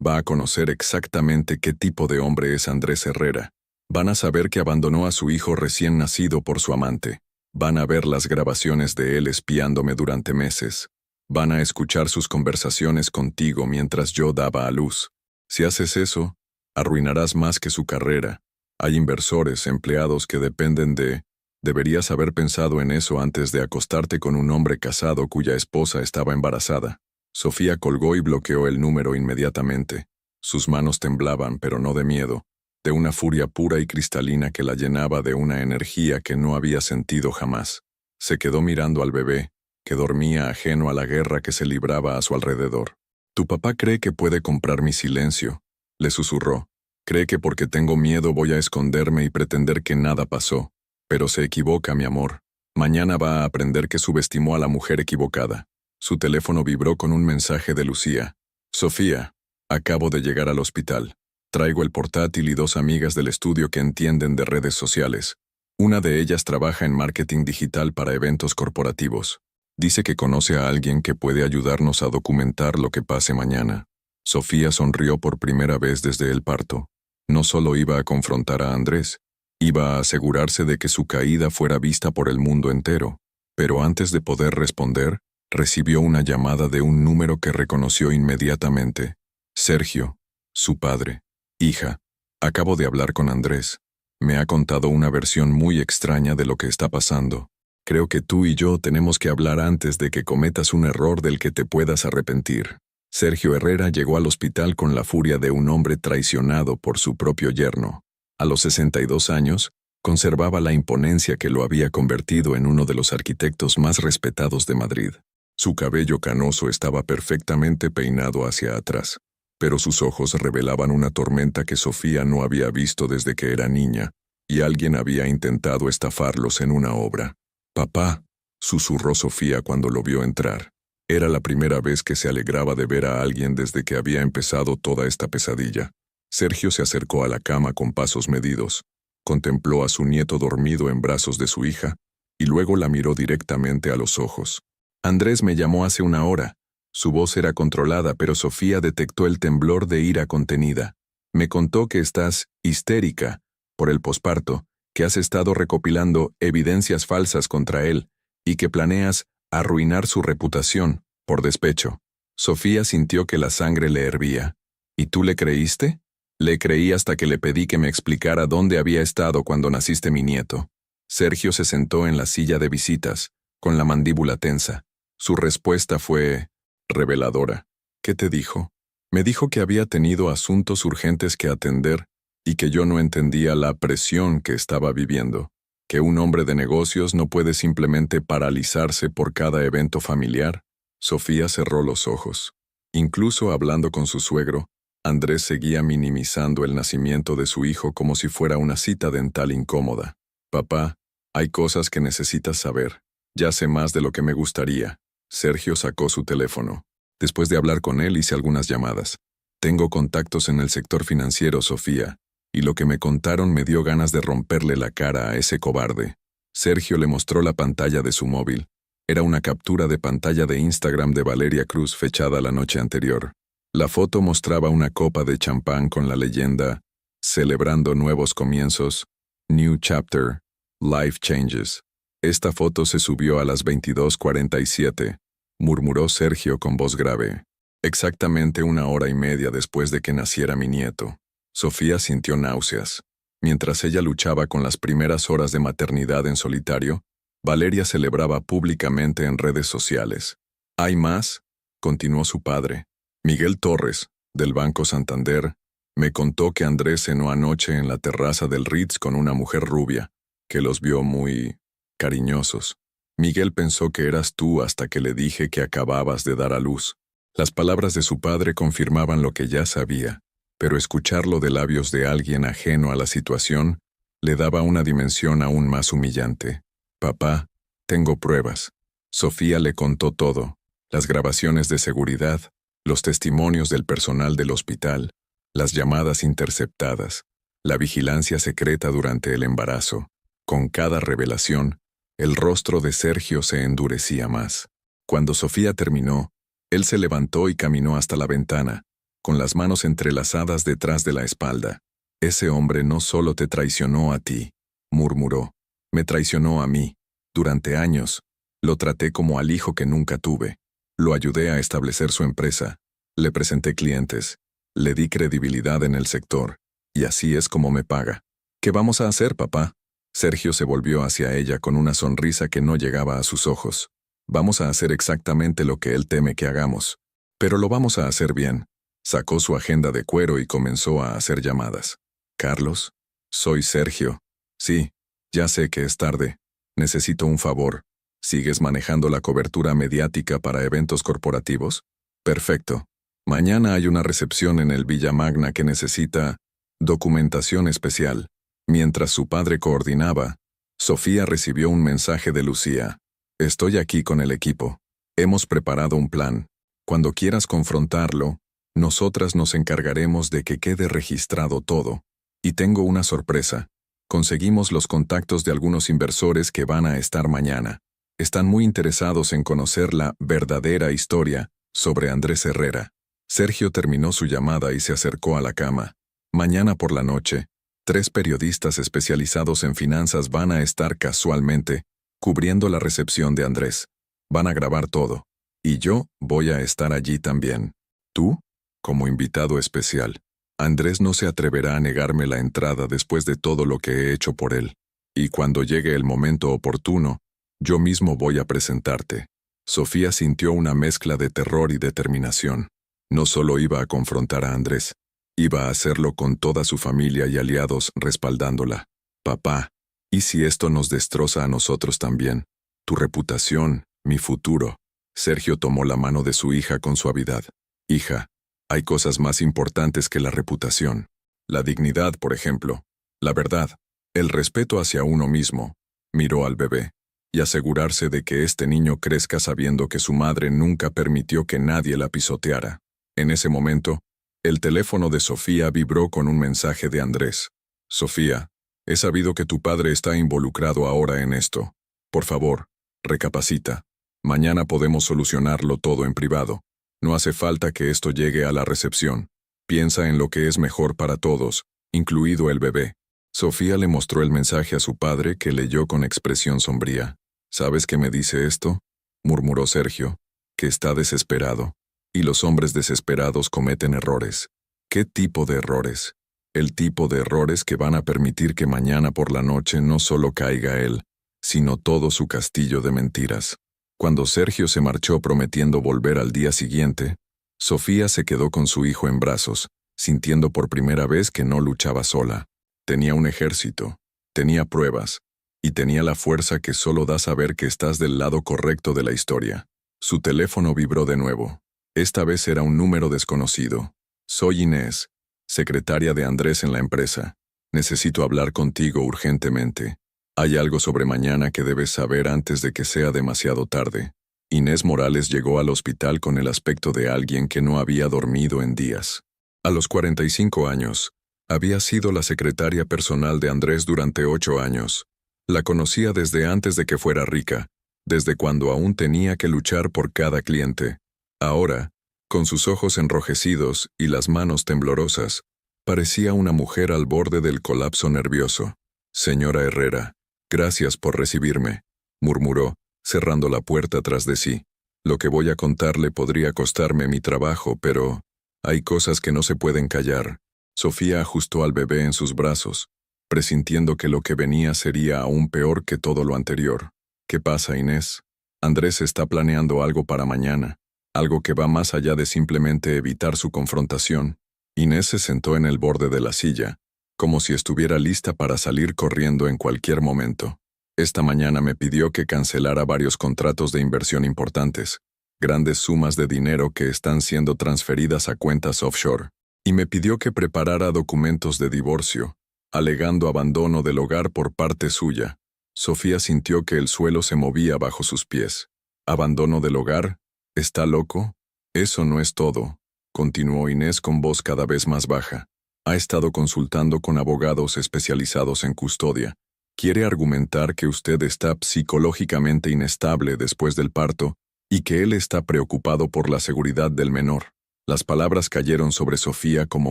va a conocer exactamente qué tipo de hombre es Andrés Herrera. Van a saber que abandonó a su hijo recién nacido por su amante. Van a ver las grabaciones de él espiándome durante meses. Van a escuchar sus conversaciones contigo mientras yo daba a luz. Si haces eso, arruinarás más que su carrera. Hay inversores, empleados que dependen de... Deberías haber pensado en eso antes de acostarte con un hombre casado cuya esposa estaba embarazada. Sofía colgó y bloqueó el número inmediatamente. Sus manos temblaban, pero no de miedo, de una furia pura y cristalina que la llenaba de una energía que no había sentido jamás. Se quedó mirando al bebé, que dormía ajeno a la guerra que se libraba a su alrededor. «Tu papá cree que puede comprar mi silencio», le susurró. «Cree que porque tengo miedo voy a esconderme y pretender que nada pasó. Pero se equivoca, mi amor. Mañana va a aprender que subestimó a la mujer equivocada». Su teléfono vibró con un mensaje de Lucía. «Sofía, acabo de llegar al hospital. Traigo el portátil y 2 amigas del estudio que entienden de redes sociales. Una de ellas trabaja en marketing digital para eventos corporativos. Dice que conoce a alguien que puede ayudarnos a documentar lo que pase mañana». Sofía sonrió por primera vez desde el parto. No solo iba a confrontar a Andrés, iba a asegurarse de que su caída fuera vista por el mundo entero. Pero antes de poder responder, recibió una llamada de un número que reconoció inmediatamente. Sergio, su padre. «Hija, acabo de hablar con Andrés. Me ha contado una versión muy extraña de lo que está pasando. Creo que tú y yo tenemos que hablar antes de que cometas un error del que te puedas arrepentir». Sergio Herrera llegó al hospital con la furia de un hombre traicionado por su propio yerno. A los 62 años, conservaba la imponencia que lo había convertido en uno de los arquitectos más respetados de Madrid. Su cabello canoso estaba perfectamente peinado hacia atrás, pero sus ojos revelaban una tormenta que Sofía no había visto desde que era niña, y alguien había intentado estafarlos en una obra. «Papá», susurró Sofía cuando lo vio entrar. Era la primera vez que se alegraba de ver a alguien desde que había empezado toda esta pesadilla. Sergio se acercó a la cama con pasos medidos, contempló a su nieto dormido en brazos de su hija, y luego la miró directamente a los ojos. «Andrés me llamó hace una hora». Su voz era controlada, pero Sofía detectó el temblor de ira contenida. «Me contó que estás histérica por el posparto, que has estado recopilando evidencias falsas contra él y que planeas arruinar su reputación por despecho». Sofía sintió que la sangre le hervía. «¿Y tú le creíste?». Le creí hasta que le pedí que me explicara dónde había estado cuando naciste mi nieto. Sergio se sentó en la silla de visitas, con la mandíbula tensa. Su respuesta fue reveladora. ¿Qué te dijo? Me dijo que había tenido asuntos urgentes que atender y que yo no entendía la presión que estaba viviendo, que un hombre de negocios no puede simplemente paralizarse por cada evento familiar. Sofía cerró los ojos. Incluso hablando con su suegro, Andrés seguía minimizando el nacimiento de su hijo como si fuera una cita dental incómoda. Papá, hay cosas que necesitas saber. Ya sé más de lo que me gustaría. Sergio sacó su teléfono. Después de hablar con él hice algunas llamadas. Tengo contactos en el sector financiero, Sofía, y lo que me contaron me dio ganas de romperle la cara a ese cobarde. Sergio le mostró la pantalla de su móvil. Era una captura de pantalla de Instagram de Valeria Cruz fechada la noche anterior. La foto mostraba una copa de champán con la leyenda "Celebrando nuevos comienzos, New Chapter, Life Changes". Esta foto se subió a las 22:47, murmuró Sergio con voz grave. Exactamente 1 hora y media después de que naciera mi nieto. Sofía sintió náuseas. Mientras ella luchaba con las primeras horas de maternidad en solitario, Valeria celebraba públicamente en redes sociales. ¿Hay más?, continuó su padre. Miguel Torres, del Banco Santander, me contó que Andrés cenó anoche en la terraza del Ritz con una mujer rubia, que los vio muy cariñosos. Miguel pensó que eras tú hasta que le dije que acababas de dar a luz. Las palabras de su padre confirmaban lo que ya sabía, pero escucharlo de labios de alguien ajeno a la situación le daba una dimensión aún más humillante. Papá, tengo pruebas. Sofía le contó todo: las grabaciones de seguridad, los testimonios del personal del hospital, las llamadas interceptadas, la vigilancia secreta durante el embarazo. Con cada revelación, el rostro de Sergio se endurecía más. Cuando Sofía terminó, él se levantó y caminó hasta la ventana, con las manos entrelazadas detrás de la espalda. Ese hombre no solo te traicionó a ti, murmuró, me traicionó a mí. Durante años, lo traté como al hijo que nunca tuve. Lo ayudé a establecer su empresa, le presenté clientes, le di credibilidad en el sector, y así es como me paga. ¿Qué vamos a hacer, papá? Sergio se volvió hacia ella con una sonrisa que no llegaba a sus ojos. Vamos a hacer exactamente lo que él teme que hagamos. Pero lo vamos a hacer bien. Sacó su agenda de cuero y comenzó a hacer llamadas. Carlos, soy Sergio. Sí, ya sé que es tarde. Necesito un favor. ¿Sigues manejando la cobertura mediática para eventos corporativos? Perfecto. Mañana hay una recepción en el Villa Magna que necesita documentación especial. Mientras su padre coordinaba, Sofía recibió un mensaje de Lucía. Estoy aquí con el equipo. Hemos preparado un plan. Cuando quieras confrontarlo, nosotras nos encargaremos de que quede registrado todo. Y tengo una sorpresa. Conseguimos los contactos de algunos inversores que van a estar mañana. Están muy interesados en conocer la verdadera historia sobre Andrés Herrera. Sergio terminó su llamada y se acercó a la cama. Mañana por la noche, 3 periodistas especializados en finanzas van a estar casualmente cubriendo la recepción de Andrés. Van a grabar todo. Y yo voy a estar allí también. ¿Tú? Como invitado especial. Andrés no se atreverá a negarme la entrada después de todo lo que he hecho por él. Y cuando llegue el momento oportuno, yo mismo voy a presentarte. Sofía sintió una mezcla de terror y determinación. No solo iba a confrontar a Andrés, iba a hacerlo con toda su familia y aliados respaldándola. Papá, ¿y si esto nos destroza a nosotros también? Tu reputación, mi futuro. Sergio tomó la mano de su hija con suavidad. Hija, hay cosas más importantes que la reputación. La dignidad, por ejemplo. La verdad. El respeto hacia uno mismo. Miró al bebé. Y asegurarse de que este niño crezca sabiendo que su madre nunca permitió que nadie la pisoteara. En ese momento, el teléfono de Sofía vibró con un mensaje de Andrés. Sofía, he sabido que tu padre está involucrado ahora en esto. Por favor, recapacita. Mañana podemos solucionarlo todo en privado. No hace falta que esto llegue a la recepción. Piensa en lo que es mejor para todos, incluido el bebé. Sofía le mostró el mensaje a su padre, que leyó con expresión sombría. ¿Sabes qué me dice esto?, murmuró Sergio, que está desesperado. Y los hombres desesperados cometen errores. ¿Qué tipo de errores? El tipo de errores que van a permitir que mañana por la noche no solo caiga él, sino todo su castillo de mentiras. Cuando Sergio se marchó prometiendo volver al día siguiente, Sofía se quedó con su hijo en brazos, sintiendo por primera vez que no luchaba sola. Tenía un ejército, tenía pruebas, y tenía la fuerza que solo da saber que estás del lado correcto de la historia. Su teléfono vibró de nuevo. Esta vez era un número desconocido. Soy Inés, secretaria de Andrés en la empresa. Necesito hablar contigo urgentemente. Hay algo sobre mañana que debes saber antes de que sea demasiado tarde. Inés Morales llegó al hospital con el aspecto de alguien que no había dormido en días. A los 45 años, había sido la secretaria personal de Andrés durante 8 años. La conocía desde antes de que fuera rica, desde cuando aún tenía que luchar por cada cliente. Ahora, con sus ojos enrojecidos y las manos temblorosas, parecía una mujer al borde del colapso nervioso. Señora Herrera, gracias por recibirme, murmuró, cerrando la puerta tras de sí. Lo que voy a contarle podría costarme mi trabajo, pero hay cosas que no se pueden callar. Sofía ajustó al bebé en sus brazos, presintiendo que lo que venía sería aún peor que todo lo anterior. ¿Qué pasa, Inés? Andrés está planeando algo para mañana, algo que va más allá de simplemente evitar su confrontación. Inés se sentó en el borde de la silla, como si estuviera lista para salir corriendo en cualquier momento. Esta mañana me pidió que cancelara varios contratos de inversión importantes, grandes sumas de dinero que están siendo transferidas a cuentas offshore, y me pidió que preparara documentos de divorcio, alegando abandono del hogar por parte suya. Sofía sintió que el suelo se movía bajo sus pies. ¿Abandono del hogar? ¿Está loco? Eso no es todo, continuó Inés con voz cada vez más baja. Ha estado consultando con abogados especializados en custodia. Quiere argumentar que usted está psicológicamente inestable después del parto y que él está preocupado por la seguridad del menor. Las palabras cayeron sobre Sofía como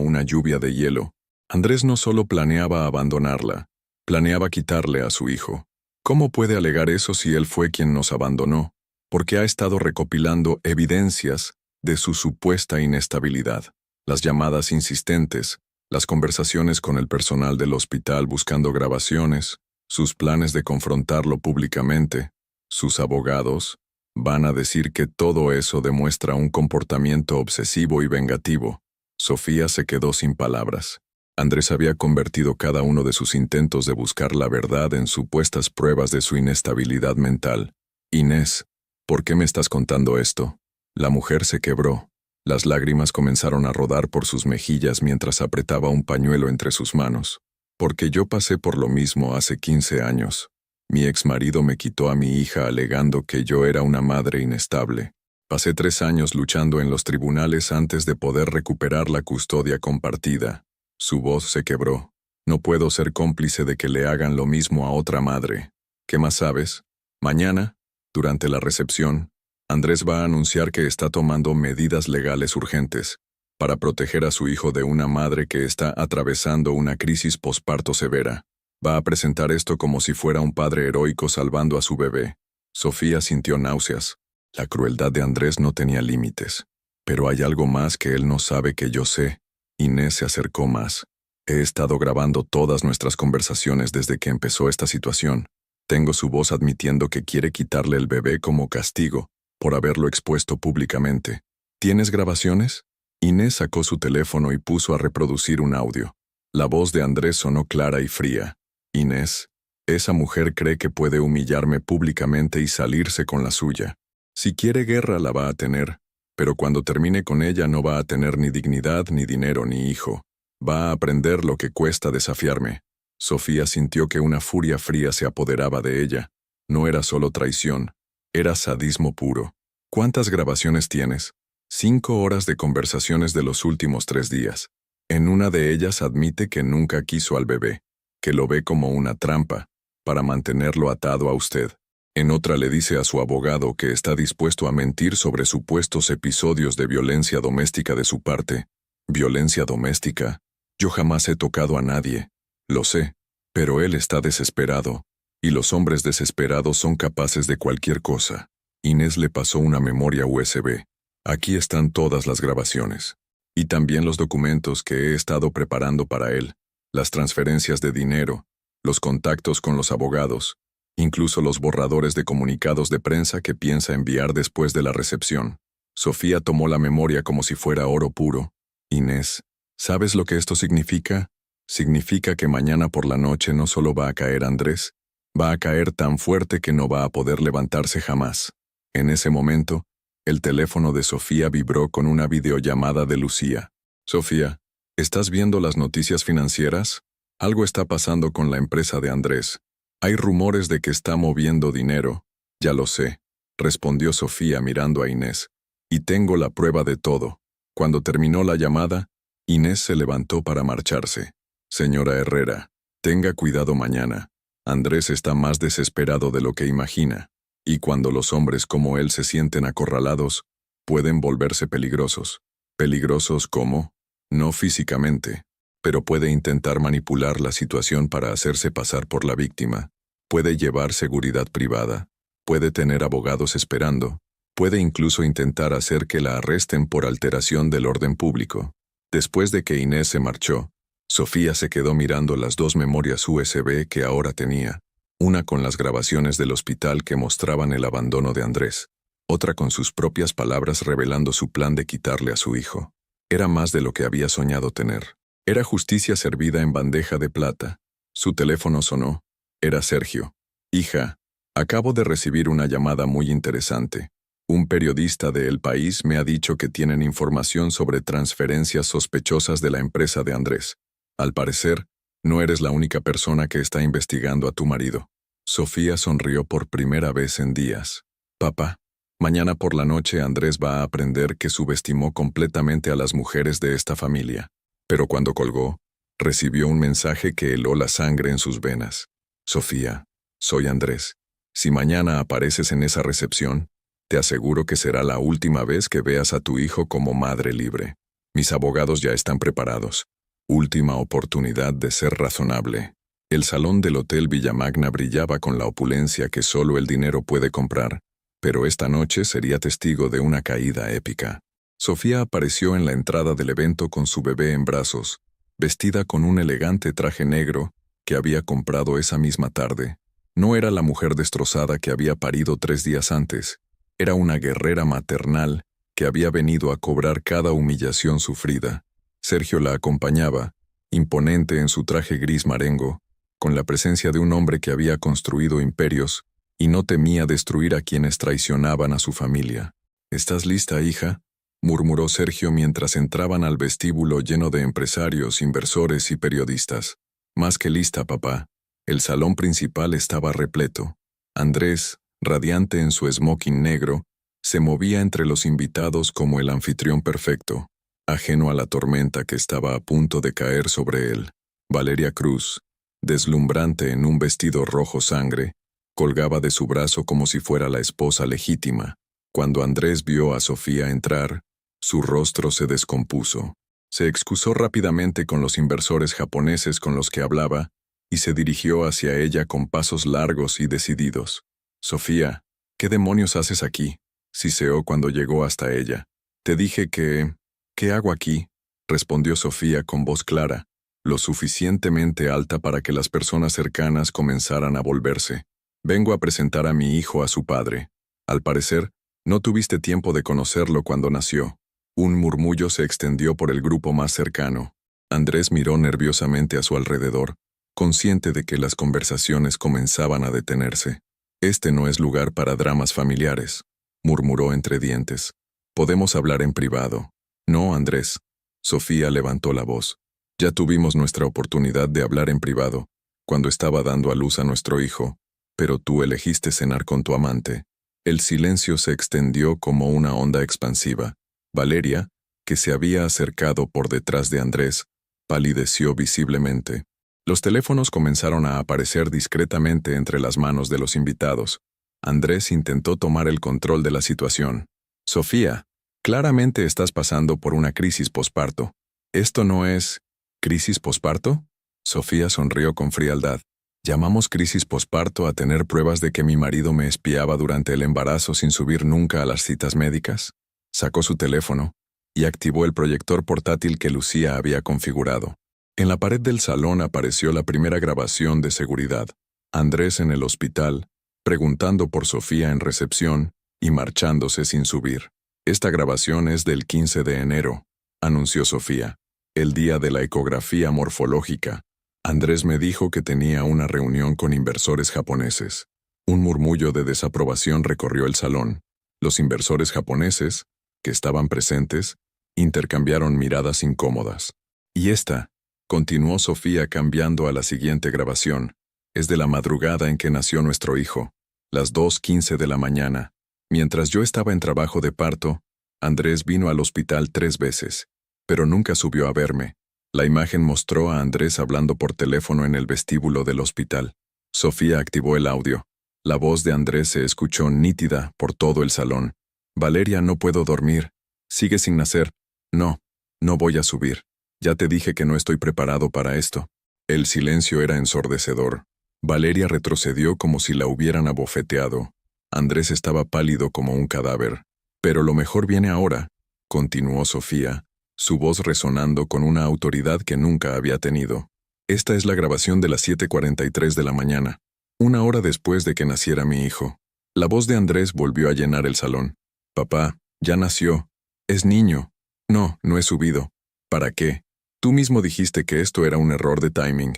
una lluvia de hielo. Andrés no solo planeaba abandonarla, planeaba quitarle a su hijo. ¿Cómo puede alegar eso si él fue quien nos abandonó? Porque ha estado recopilando evidencias de su supuesta inestabilidad. Las llamadas insistentes, las conversaciones con el personal del hospital buscando grabaciones, sus planes de confrontarlo públicamente, sus abogados, van a decir que todo eso demuestra un comportamiento obsesivo y vengativo. Sofía se quedó sin palabras. Andrés había convertido cada uno de sus intentos de buscar la verdad en supuestas pruebas de su inestabilidad mental. Inés, ¿por qué me estás contando esto? La mujer se quebró. Las lágrimas comenzaron a rodar por sus mejillas mientras apretaba un pañuelo entre sus manos. Porque yo pasé por lo mismo hace 15 años. Mi exmarido me quitó a mi hija alegando que yo era una madre inestable. Pasé 3 años luchando en los tribunales antes de poder recuperar la custodia compartida. Su voz se quebró. No puedo ser cómplice de que le hagan lo mismo a otra madre. ¿Qué más sabes? Mañana, durante la recepción, Andrés va a anunciar que está tomando medidas legales urgentes para proteger a su hijo de una madre que está atravesando una crisis posparto severa. Va a presentar esto como si fuera un padre heroico salvando a su bebé. Sofía sintió náuseas. La crueldad de Andrés no tenía límites. Pero hay algo más que él no sabe que yo sé. Inés se acercó más. He estado grabando todas nuestras conversaciones desde que empezó esta situación. Tengo su voz admitiendo que quiere quitarle el bebé como castigo por haberlo expuesto públicamente. ¿Tienes grabaciones? Inés sacó su teléfono y puso a reproducir un audio. La voz de Andrés sonó clara y fría. Inés, esa mujer cree que puede humillarme públicamente y salirse con la suya. Si quiere guerra la va a tener, pero cuando termine con ella no va a tener ni dignidad, ni dinero, ni hijo. Va a aprender lo que cuesta desafiarme. Sofía sintió que una furia fría se apoderaba de ella. No era solo traición, era sadismo puro. ¿Cuántas grabaciones tienes? 5 horas de conversaciones de los últimos 3 días. En una de ellas admite que nunca quiso al bebé, que lo ve como una trampa, para mantenerlo atado a usted. En otra le dice a su abogado que está dispuesto a mentir sobre supuestos episodios de violencia doméstica de su parte. ¿Violencia doméstica? Yo jamás he tocado a nadie. Lo sé, pero él está desesperado, y los hombres desesperados son capaces de cualquier cosa. Inés le pasó una memoria USB. Aquí están todas las grabaciones. Y también los documentos que he estado preparando para él, las transferencias de dinero, los contactos con los abogados, incluso los borradores de comunicados de prensa que piensa enviar después de la recepción. Sofía tomó la memoria como si fuera oro puro. Inés, ¿sabes lo que esto significa? Significa que mañana por la noche no solo va a caer Andrés, va a caer tan fuerte que no va a poder levantarse jamás. En ese momento, el teléfono de Sofía vibró con una videollamada de Lucía. Sofía, ¿estás viendo las noticias financieras? Algo está pasando con la empresa de Andrés. Hay rumores de que está moviendo dinero. Ya lo sé, respondió Sofía mirando a Inés. Y tengo la prueba de todo. Cuando terminó la llamada, Inés se levantó para marcharse. Señora Herrera, tenga cuidado mañana. Andrés está más desesperado de lo que imagina. Y cuando los hombres como él se sienten acorralados, pueden volverse peligrosos. ¿Peligrosos cómo? No físicamente, pero puede intentar manipular la situación para hacerse pasar por la víctima. Puede llevar seguridad privada, puede tener abogados esperando, puede incluso intentar hacer que la arresten por alteración del orden público. Después de que Inés se marchó, Sofía se quedó mirando las dos memorias USB que ahora tenía, una con las grabaciones del hospital que mostraban el abandono de Andrés, otra con sus propias palabras revelando su plan de quitarle a su hijo. Era más de lo que había soñado tener. Era justicia servida en bandeja de plata. Su teléfono sonó. Era Sergio. Hija, acabo de recibir una llamada muy interesante. Un periodista de El País me ha dicho que tienen información sobre transferencias sospechosas de la empresa de Andrés. Al parecer, no eres la única persona que está investigando a tu marido. Sofía sonrió por primera vez en días. Papá, mañana por la noche Andrés va a aprender que subestimó completamente a las mujeres de esta familia. Pero cuando colgó, recibió un mensaje que heló la sangre en sus venas. Sofía, soy Andrés. Si mañana apareces en esa recepción, te aseguro que será la última vez que veas a tu hijo como madre libre. Mis abogados ya están preparados. Última oportunidad de ser razonable. El salón del Hotel Villamagna brillaba con la opulencia que solo el dinero puede comprar, pero esta noche sería testigo de una caída épica. Sofía apareció en la entrada del evento con su bebé en brazos, vestida con un elegante traje negro que había comprado esa misma tarde. No era la mujer destrozada que había parido 3 días antes, era una guerrera maternal que había venido a cobrar cada humillación sufrida. Sergio la acompañaba, imponente en su traje gris marengo, con la presencia de un hombre que había construido imperios y no temía destruir a quienes traicionaban a su familia. ¿Estás lista, hija?, murmuró Sergio mientras entraban al vestíbulo lleno de empresarios, inversores y periodistas. Más que lista, papá. El salón principal estaba repleto. Andrés, radiante en su smoking negro, se movía entre los invitados como el anfitrión perfecto, ajeno a la tormenta que estaba a punto de caer sobre él. Valeria Cruz, deslumbrante en un vestido rojo sangre, colgaba de su brazo como si fuera la esposa legítima. Cuando Andrés vio a Sofía entrar, su rostro se descompuso. Se excusó rápidamente con los inversores japoneses con los que hablaba y se dirigió hacia ella con pasos largos y decididos. Sofía, ¿qué demonios haces aquí?, siseó cuando llegó hasta ella. Te dije que... ¿Qué hago aquí?, respondió Sofía con voz clara, lo suficientemente alta para que las personas cercanas comenzaran a volverse. Vengo a presentar a mi hijo a su padre. Al parecer, no tuviste tiempo de conocerlo cuando nació. Un murmullo se extendió por el grupo más cercano. Andrés miró nerviosamente a su alrededor, consciente de que las conversaciones comenzaban a detenerse. Este no es lugar para dramas familiares, murmuró entre dientes. Podemos hablar en privado. No, Andrés. Sofía levantó la voz. Ya tuvimos nuestra oportunidad de hablar en privado, cuando estaba dando a luz a nuestro hijo, pero tú elegiste cenar con tu amante. El silencio se extendió como una onda expansiva. Valeria, que se había acercado por detrás de Andrés, palideció visiblemente. Los teléfonos comenzaron a aparecer discretamente entre las manos de los invitados. Andrés intentó tomar el control de la situación. Sofía, claramente estás pasando por una crisis posparto. ¿Esto no es... crisis posparto? Sofía sonrió con frialdad. Llamamos crisis posparto a tener pruebas de que mi marido me espiaba durante el embarazo sin subir nunca a las citas médicas. Sacó su teléfono y activó el proyector portátil que Lucía había configurado. En la pared del salón apareció la primera grabación de seguridad. Andrés en el hospital, preguntando por Sofía en recepción y marchándose sin subir. Esta grabación es del 15 de enero, anunció Sofía, el día de la ecografía morfológica. Andrés me dijo que tenía una reunión con inversores japoneses. Un murmullo de desaprobación recorrió el salón. Los inversores japoneses, que estaban presentes, intercambiaron miradas incómodas. Y esta, continuó Sofía cambiando a la siguiente grabación, es de la madrugada en que nació nuestro hijo, las 2:15 de la mañana. Mientras yo estaba en trabajo de parto, Andrés vino al hospital 3 veces, pero nunca subió a verme. La imagen mostró a Andrés hablando por teléfono en el vestíbulo del hospital. Sofía activó el audio. La voz de Andrés se escuchó nítida por todo el salón. Valeria, no puedo dormir. Sigue sin nacer. No, no voy a subir. Ya te dije que no estoy preparado para esto. El silencio era ensordecedor. Valeria retrocedió como si la hubieran abofeteado. Andrés estaba pálido como un cadáver. Pero lo mejor viene ahora, continuó Sofía, su voz resonando con una autoridad que nunca había tenido. Esta es la grabación de las 7:43 de la mañana, 1 hora después de que naciera mi hijo. La voz de Andrés volvió a llenar el salón. Papá, ya nació. Es niño. No, no he subido. ¿Para qué? Tú mismo dijiste que esto era un error de timing.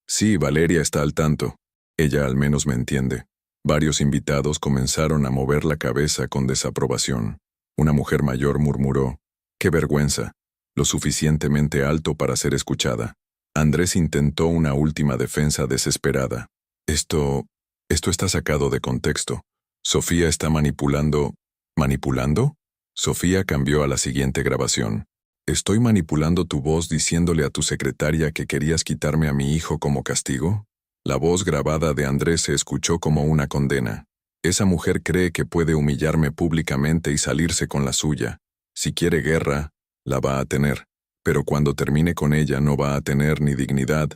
Sí, Valeria está al tanto. Ella al menos me entiende. Varios invitados comenzaron a mover la cabeza con desaprobación. Una mujer mayor murmuró, «¡Qué vergüenza! Lo suficientemente alto para ser escuchada». Andrés intentó una última defensa desesperada. Esto está sacado de contexto. Sofía está manipulando... ¿Manipulando? Sofía cambió a la siguiente grabación. ¿Estoy manipulando tu voz diciéndole a tu secretaria que querías quitarme a mi hijo como castigo? La voz grabada de Andrés se escuchó como una condena. Esa mujer cree que puede humillarme públicamente y salirse con la suya. Si quiere guerra, la va a tener. Pero cuando termine con ella no va a tener ni dignidad,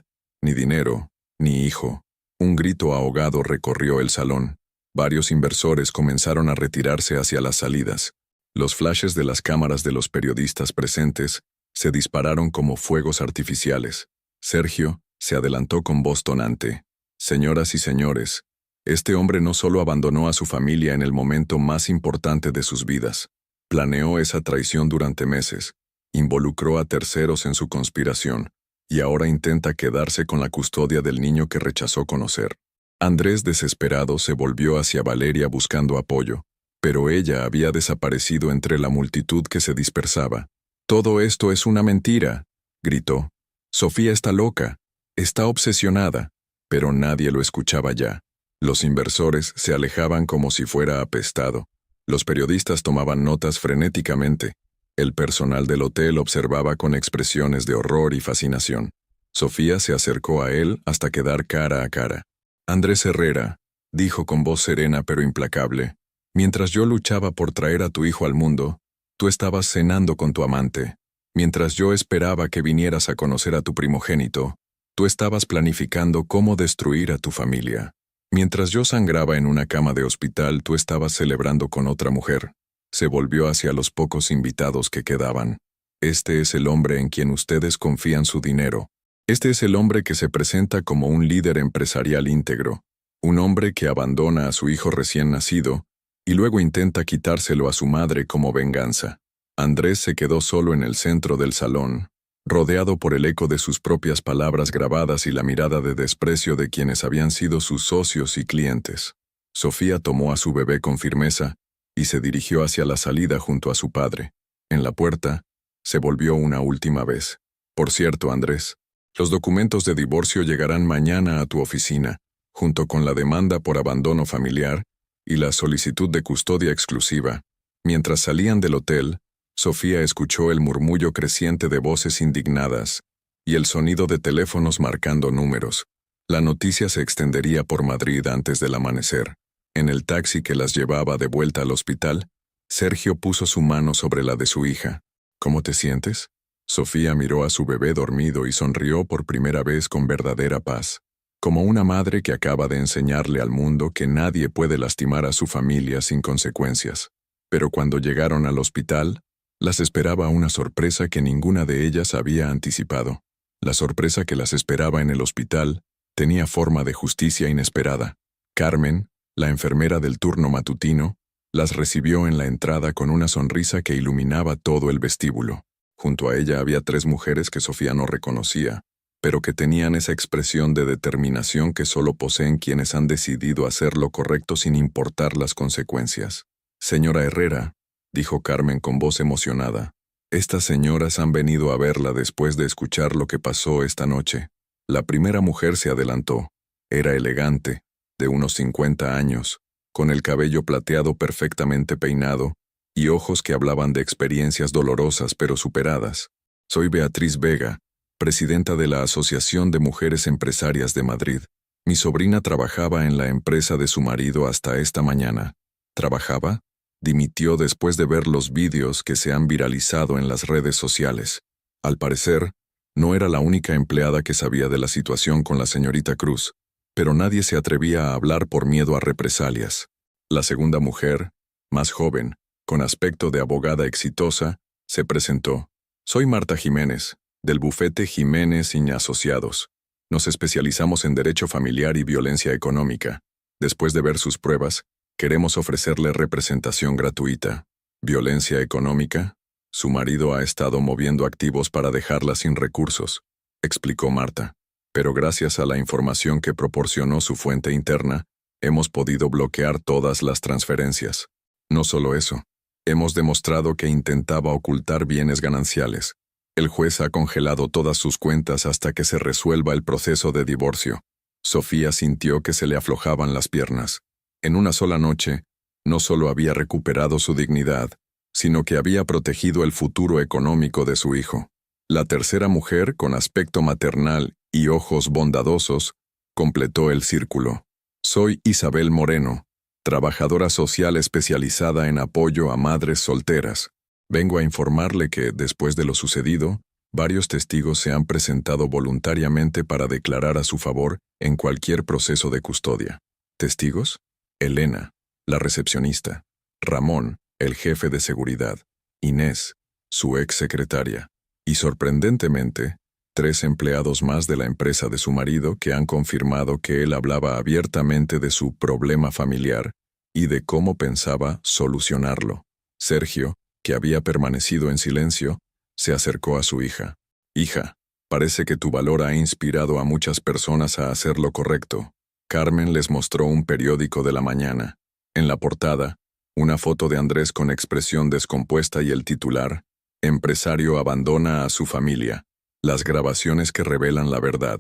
ni dinero, ni hijo. Un grito ahogado recorrió el salón. Varios inversores comenzaron a retirarse hacia las salidas. Los flashes de las cámaras de los periodistas presentes se dispararon como fuegos artificiales. Sergio se adelantó con voz tonante. Señoras y señores, este hombre no solo abandonó a su familia en el momento más importante de sus vidas, planeó esa traición durante meses, involucró a terceros en su conspiración, y ahora intenta quedarse con la custodia del niño que rechazó conocer. Andrés, desesperado, se volvió hacia Valeria buscando apoyo, pero ella había desaparecido entre la multitud que se dispersaba. «Todo esto es una mentira», gritó. «Sofía está loca. Está obsesionada», pero nadie lo escuchaba ya. Los inversores se alejaban como si fuera apestado. Los periodistas tomaban notas frenéticamente. El personal del hotel observaba con expresiones de horror y fascinación. Sofía se acercó a él hasta quedar cara a cara. «Andrés Herrera», dijo con voz serena pero implacable, «mientras yo luchaba por traer a tu hijo al mundo, tú estabas cenando con tu amante. Mientras yo esperaba que vinieras a conocer a tu primogénito, tú estabas planificando cómo destruir a tu familia. Mientras yo sangraba en una cama de hospital, tú estabas celebrando con otra mujer». Se volvió hacia los pocos invitados que quedaban. «Este es el hombre en quien ustedes confían su dinero. Este es el hombre que se presenta como un líder empresarial íntegro. Un hombre que abandona a su hijo recién nacido y luego intenta quitárselo a su madre como venganza». Andrés se quedó solo en el centro del salón, rodeado por el eco de sus propias palabras grabadas y la mirada de desprecio de quienes habían sido sus socios y clientes. Sofía tomó a su bebé con firmeza y se dirigió hacia la salida junto a su padre. En la puerta, se volvió una última vez. «Por cierto, Andrés, los documentos de divorcio llegarán mañana a tu oficina, junto con la demanda por abandono familiar y la solicitud de custodia exclusiva». Mientras salían del hotel, Sofía escuchó el murmullo creciente de voces indignadas y el sonido de teléfonos marcando números. La noticia se extendería por Madrid antes del amanecer. En el taxi que las llevaba de vuelta al hospital, Sergio puso su mano sobre la de su hija. «¿Cómo te sientes?». Sofía miró a su bebé dormido y sonrió por primera vez con verdadera paz, como una madre que acaba de enseñarle al mundo que nadie puede lastimar a su familia sin consecuencias. Pero cuando llegaron al hospital, Las esperaba una sorpresa que ninguna de ellas había anticipado. La sorpresa que las esperaba en el hospital tenía forma de justicia inesperada. Carmen, la enfermera del turno matutino, las recibió en la entrada con una sonrisa que iluminaba todo el vestíbulo. Junto a ella había 3 mujeres que Sofía no reconocía, pero que tenían esa expresión de determinación que solo poseen quienes han decidido hacer lo correcto sin importar las consecuencias. «Señora Herrera», dijo Carmen con voz emocionada, «estas señoras han venido a verla después de escuchar lo que pasó esta noche». La primera mujer se adelantó. Era elegante, de unos 50 años, con el cabello plateado perfectamente peinado y ojos que hablaban de experiencias dolorosas pero superadas. «Soy Beatriz Vega, presidenta de la Asociación de Mujeres Empresarias de Madrid. Mi sobrina trabajaba en la empresa de su marido hasta esta mañana». ¿Trabajaba? Dimitió después de ver los vídeos que se han viralizado en las redes sociales. Al parecer, no era la única empleada que sabía de la situación con la señorita Cruz, pero nadie se atrevía a hablar por miedo a represalias. La segunda mujer, más joven, con aspecto de abogada exitosa, se presentó. «Soy Marta Jiménez, del bufete Jiménez y Asociados. Nos especializamos en derecho familiar y violencia económica. Después de ver sus pruebas, queremos ofrecerle representación gratuita». «¿Violencia económica? Su marido ha estado moviendo activos para dejarla sin recursos», explicó Marta. «Pero gracias a la información que proporcionó su fuente interna, hemos podido bloquear todas las transferencias. No solo eso, hemos demostrado que intentaba ocultar bienes gananciales. El juez ha congelado todas sus cuentas hasta que se resuelva el proceso de divorcio». Sofía sintió que se le aflojaban las piernas. En una sola noche, no solo había recuperado su dignidad, sino que había protegido el futuro económico de su hijo. La tercera mujer, con aspecto maternal y ojos bondadosos, completó el círculo. «Soy Isabel Moreno, trabajadora social especializada en apoyo a madres solteras. Vengo a informarle que, después de lo sucedido, varios testigos se han presentado voluntariamente para declarar a su favor en cualquier proceso de custodia». ¿Testigos? Elena, la recepcionista; Ramón, el jefe de seguridad; Inés, su ex secretaria; y sorprendentemente, 3 empleados más de la empresa de su marido que han confirmado que él hablaba abiertamente de su problema familiar y de cómo pensaba solucionarlo. Sergio, que había permanecido en silencio, se acercó a su hija. «Hija, parece que tu valor ha inspirado a muchas personas a hacer lo correcto». Carmen les mostró un periódico de la mañana. En la portada, una foto de Andrés con expresión descompuesta y el titular: «Empresario abandona a su familia. Las grabaciones que revelan la verdad».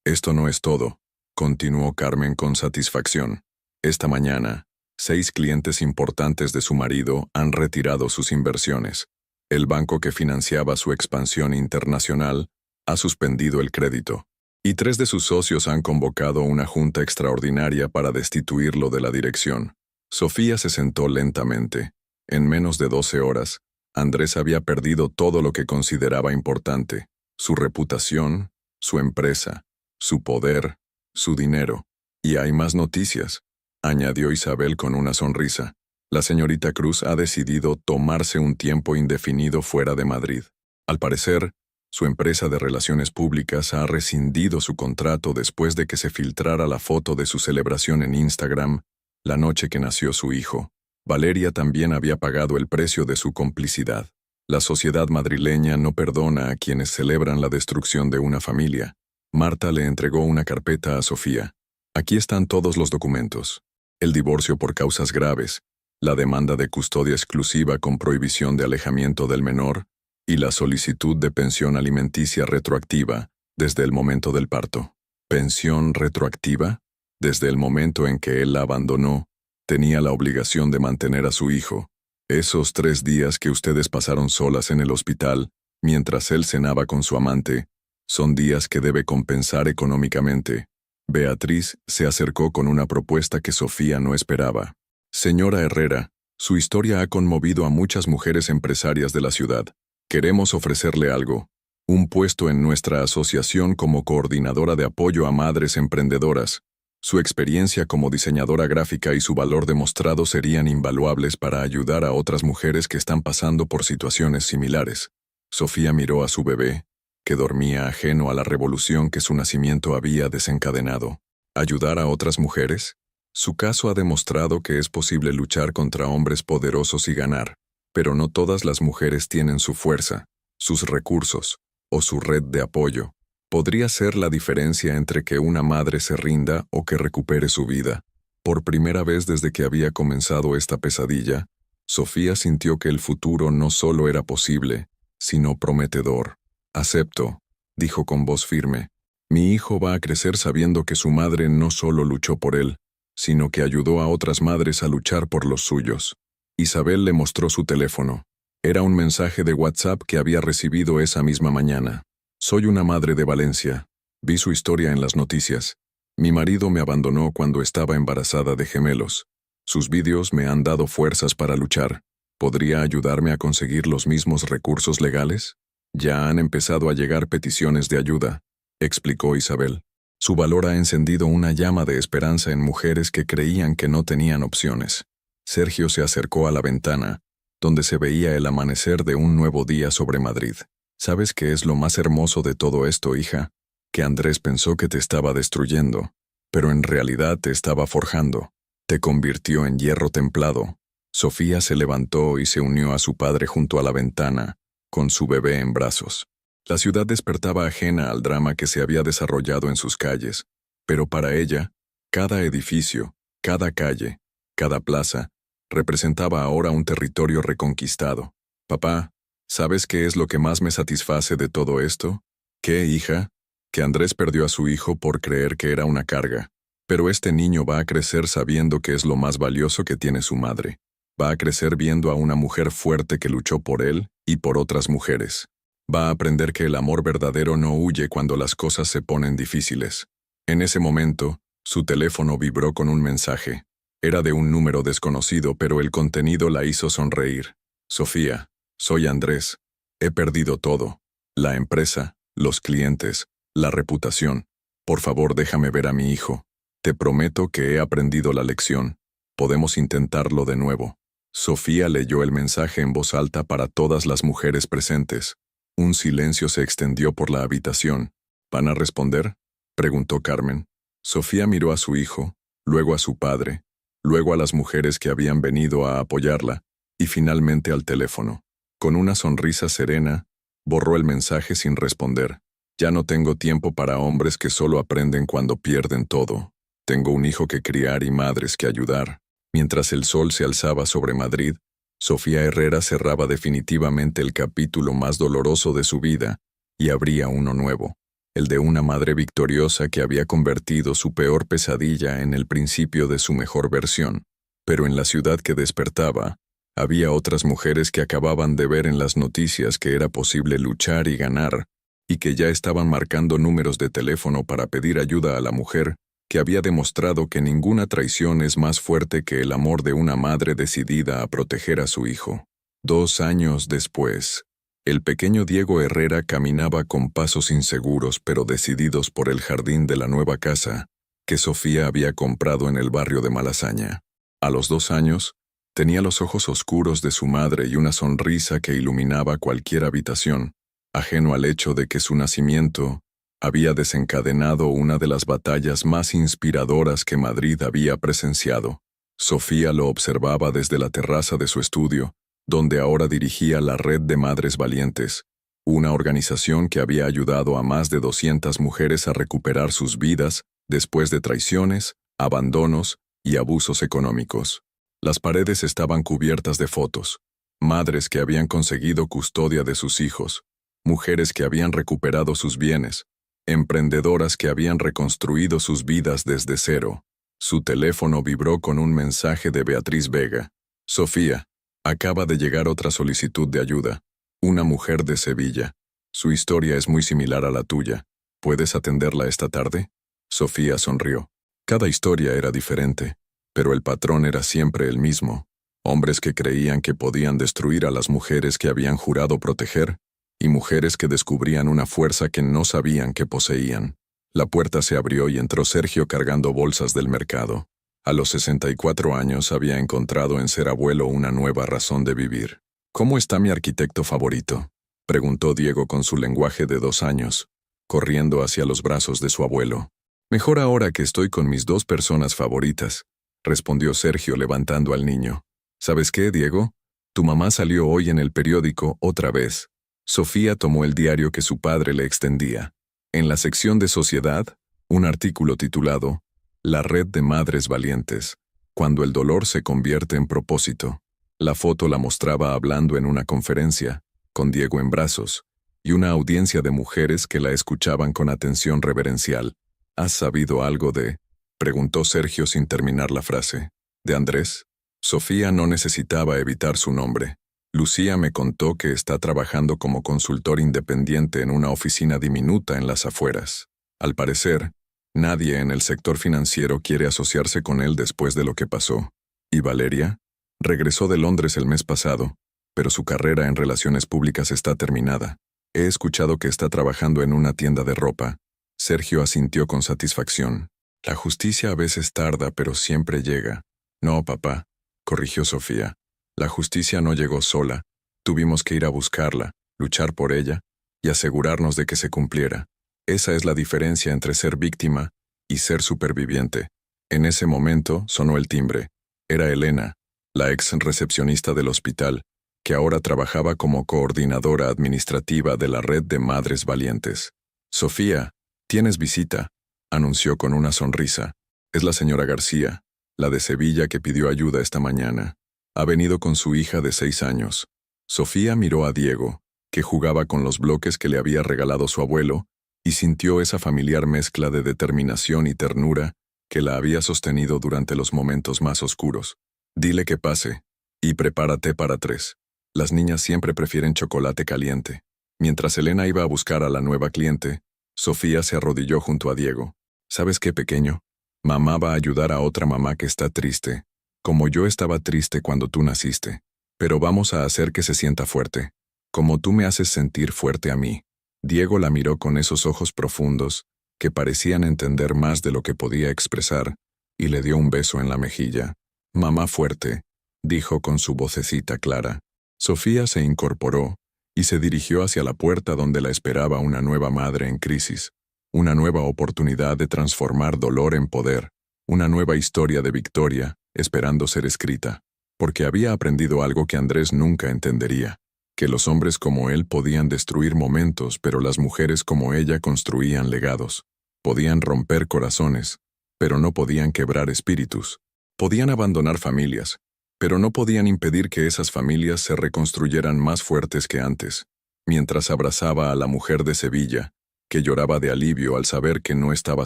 «Esto no es todo», continuó Carmen con satisfacción. «Esta mañana, 6 clientes importantes de su marido han retirado sus inversiones. El banco que financiaba su expansión internacional ha suspendido el crédito. Y 3 de sus socios han convocado una junta extraordinaria para destituirlo de la dirección». Sofía se sentó lentamente. En menos de 12 horas, Andrés había perdido todo lo que consideraba importante: su reputación, su empresa, su poder, su dinero. «Y hay más noticias», añadió Isabel con una sonrisa. «La señorita Cruz ha decidido tomarse un tiempo indefinido fuera de Madrid. Al parecer, su empresa de relaciones públicas ha rescindido su contrato después de que se filtrara la foto de su celebración en Instagram la noche que nació su hijo. Valeria también había pagado el precio de su complicidad. La sociedad madrileña no perdona a quienes celebran la destrucción de una familia». Marta le entregó una carpeta a Sofía. «Aquí están todos los documentos: el divorcio por causas graves, la demanda de custodia exclusiva con prohibición de alejamiento del menor y la solicitud de pensión alimenticia retroactiva desde el momento del parto». ¿Pensión retroactiva? Desde el momento en que él la abandonó, tenía la obligación de mantener a su hijo. Esos 3 días que ustedes pasaron solas en el hospital, mientras él cenaba con su amante, son días que debe compensar económicamente. Beatriz se acercó con una propuesta que Sofía no esperaba. «Señora Herrera, su historia ha conmovido a muchas mujeres empresarias de la ciudad. Queremos ofrecerle algo: un puesto en nuestra asociación como coordinadora de apoyo a madres emprendedoras. Su experiencia como diseñadora gráfica y su valor demostrado serían invaluables para ayudar a otras mujeres que están pasando por situaciones similares. Sofía miró a su bebé, que dormía ajeno a la revolución que su nacimiento había desencadenado. ¿Ayudar a otras mujeres? Su caso ha demostrado que es posible luchar contra hombres poderosos y ganar, pero no todas las mujeres tienen su fuerza, sus recursos o su red de apoyo. Podría ser la diferencia entre que una madre se rinda o que recupere su vida. Por primera vez desde que había comenzado esta pesadilla, Sofía sintió que el futuro no solo era posible, sino prometedor. «Acepto», dijo con voz firme. «Mi hijo va a crecer sabiendo que su madre no solo luchó por él, sino que ayudó a otras madres a luchar por los suyos». Isabel le mostró su teléfono. Era un mensaje de WhatsApp que había recibido esa misma mañana. «Soy una madre de Valencia. Vi su historia en las noticias. Mi marido me abandonó cuando estaba embarazada de gemelos. Sus vídeos me han dado fuerzas para luchar. ¿Podría ayudarme a conseguir los mismos recursos legales? Ya han empezado a llegar peticiones de ayuda», explicó Isabel. Su valor ha encendido una llama de esperanza en mujeres que creían que no tenían opciones. Sergio se acercó a la ventana, donde se veía el amanecer de un nuevo día sobre Madrid. «¿Sabes qué es lo más hermoso de todo esto, hija? Que Andrés pensó que te estaba destruyendo, pero en realidad te estaba forjando. Te convirtió en hierro templado». Sofía se levantó y se unió a su padre junto a la ventana, con su bebé en brazos. La ciudad despertaba ajena al drama que se había desarrollado en sus calles, pero para ella, cada edificio, cada calle, cada plaza, representaba ahora un territorio reconquistado. «Papá, ¿sabes qué es lo que más me satisface de todo esto? ¿Qué, hija? Que Andrés perdió a su hijo por creer que era una carga. Pero este niño va a crecer sabiendo que es lo más valioso que tiene su madre. Va a crecer viendo a una mujer fuerte que luchó por él y por otras mujeres. Va a aprender que el amor verdadero no huye cuando las cosas se ponen difíciles». En ese momento, su teléfono vibró con un mensaje. Era de un número desconocido, pero el contenido la hizo sonreír. «Sofía, soy Andrés. He perdido todo. La empresa, los clientes, la reputación. Por favor, déjame ver a mi hijo. Te prometo que he aprendido la lección. Podemos intentarlo de nuevo». Sofía leyó el mensaje en voz alta para todas las mujeres presentes. Un silencio se extendió por la habitación. «¿Van a responder?», preguntó Carmen. Sofía miró a su hijo, luego a su padre, luego a las mujeres que habían venido a apoyarla, y finalmente al teléfono. Con una sonrisa serena, borró el mensaje sin responder. «Ya no tengo tiempo para hombres que solo aprenden cuando pierden todo. Tengo un hijo que criar y madres que ayudar». Mientras el sol se alzaba sobre Madrid, Sofía Herrera cerraba definitivamente el capítulo más doloroso de su vida y abría uno nuevo, el de una madre victoriosa que había convertido su peor pesadilla en el principio de su mejor versión. Pero en la ciudad que despertaba, había otras mujeres que acababan de ver en las noticias que era posible luchar y ganar, y que ya estaban marcando números de teléfono para pedir ayuda a la mujer que había demostrado que ninguna traición es más fuerte que el amor de una madre decidida a proteger a su hijo. 2 años después, el pequeño Diego Herrera caminaba con pasos inseguros pero decididos por el jardín de la nueva casa que Sofía había comprado en el barrio de Malasaña. A los 2 años, tenía los ojos oscuros de su madre y una sonrisa que iluminaba cualquier habitación, ajeno al hecho de que su nacimiento había desencadenado una de las batallas más inspiradoras que Madrid había presenciado. Sofía lo observaba desde la terraza de su estudio, donde ahora dirigía la Red de Madres Valientes, una organización que había ayudado a más de 200 mujeres a recuperar sus vidas después de traiciones, abandonos y abusos económicos. Las paredes estaban cubiertas de fotos, madres que habían conseguido custodia de sus hijos, mujeres que habían recuperado sus bienes, emprendedoras que habían reconstruido sus vidas desde cero. Su teléfono vibró con un mensaje de Beatriz Vega. «Sofía, acaba de llegar otra solicitud de ayuda. Una mujer de Sevilla. Su historia es muy similar a la tuya. ¿Puedes atenderla esta tarde?» Sofía sonrió. Cada historia era diferente, pero el patrón era siempre el mismo. Hombres que creían que podían destruir a las mujeres que habían jurado proteger, y mujeres que descubrían una fuerza que no sabían que poseían. La puerta se abrió y entró Sergio cargando bolsas del mercado. A los 64 años había encontrado en ser abuelo una nueva razón de vivir. ¿Cómo está mi arquitecto favorito?, preguntó Diego con su lenguaje de 2 años, corriendo hacia los brazos de su abuelo. Mejor ahora que estoy con mis 2 personas favoritas, respondió Sergio levantando al niño. ¿Sabes qué, Diego? Tu mamá salió hoy en el periódico otra vez. Sofía tomó el diario que su padre le extendía. En la sección de Sociedad, un artículo titulado La red de madres valientes, cuando el dolor se convierte en propósito. La foto la mostraba hablando en una conferencia, con Diego en brazos, y una audiencia de mujeres que la escuchaban con atención reverencial. ¿Has sabido algo de? Preguntó Sergio sin terminar la frase. ¿De Andrés? Sofía no necesitaba evitar su nombre. Lucía me contó que está trabajando como consultor independiente en una oficina diminuta en las afueras. Al parecer, nadie en el sector financiero quiere asociarse con él después de lo que pasó. ¿Y Valeria? Regresó de Londres el mes pasado, pero su carrera en relaciones públicas está terminada. He escuchado que está trabajando en una tienda de ropa. Sergio asintió con satisfacción. La justicia a veces tarda, pero siempre llega. No, papá, corrigió Sofía. La justicia no llegó sola. Tuvimos que ir a buscarla, luchar por ella y asegurarnos de que se cumpliera. Esa es la diferencia entre ser víctima y ser superviviente. En ese momento sonó el timbre. Era Elena, la ex recepcionista del hospital, que ahora trabajaba como coordinadora administrativa de la red de madres valientes. Sofía, tienes visita, anunció con una sonrisa. Es la señora García, la de Sevilla que pidió ayuda esta mañana. Ha venido con su hija de 6 años. Sofía miró a Diego, que jugaba con los bloques que le había regalado su abuelo, y sintió esa familiar mezcla de determinación y ternura que la había sostenido durante los momentos más oscuros. Dile que pase, y prepárate para 3. Las niñas siempre prefieren chocolate caliente. Mientras Elena iba a buscar a la nueva cliente, Sofía se arrodilló junto a Diego. ¿Sabes qué, pequeño? Mamá va a ayudar a otra mamá que está triste, como yo estaba triste cuando tú naciste. Pero vamos a hacer que se sienta fuerte, como tú me haces sentir fuerte a mí. Diego la miró con esos ojos profundos, que parecían entender más de lo que podía expresar, y le dio un beso en la mejilla. Mamá fuerte, dijo con su vocecita clara. Sofía se incorporó y se dirigió hacia la puerta donde la esperaba una nueva madre en crisis, una nueva oportunidad de transformar dolor en poder, una nueva historia de victoria, esperando ser escrita, porque había aprendido algo que Andrés nunca entendería, que los hombres como él podían destruir momentos, pero las mujeres como ella construían legados. Podían romper corazones, pero no podían quebrar espíritus. Podían abandonar familias, pero no podían impedir que esas familias se reconstruyeran más fuertes que antes. Mientras abrazaba a la mujer de Sevilla, que lloraba de alivio al saber que no estaba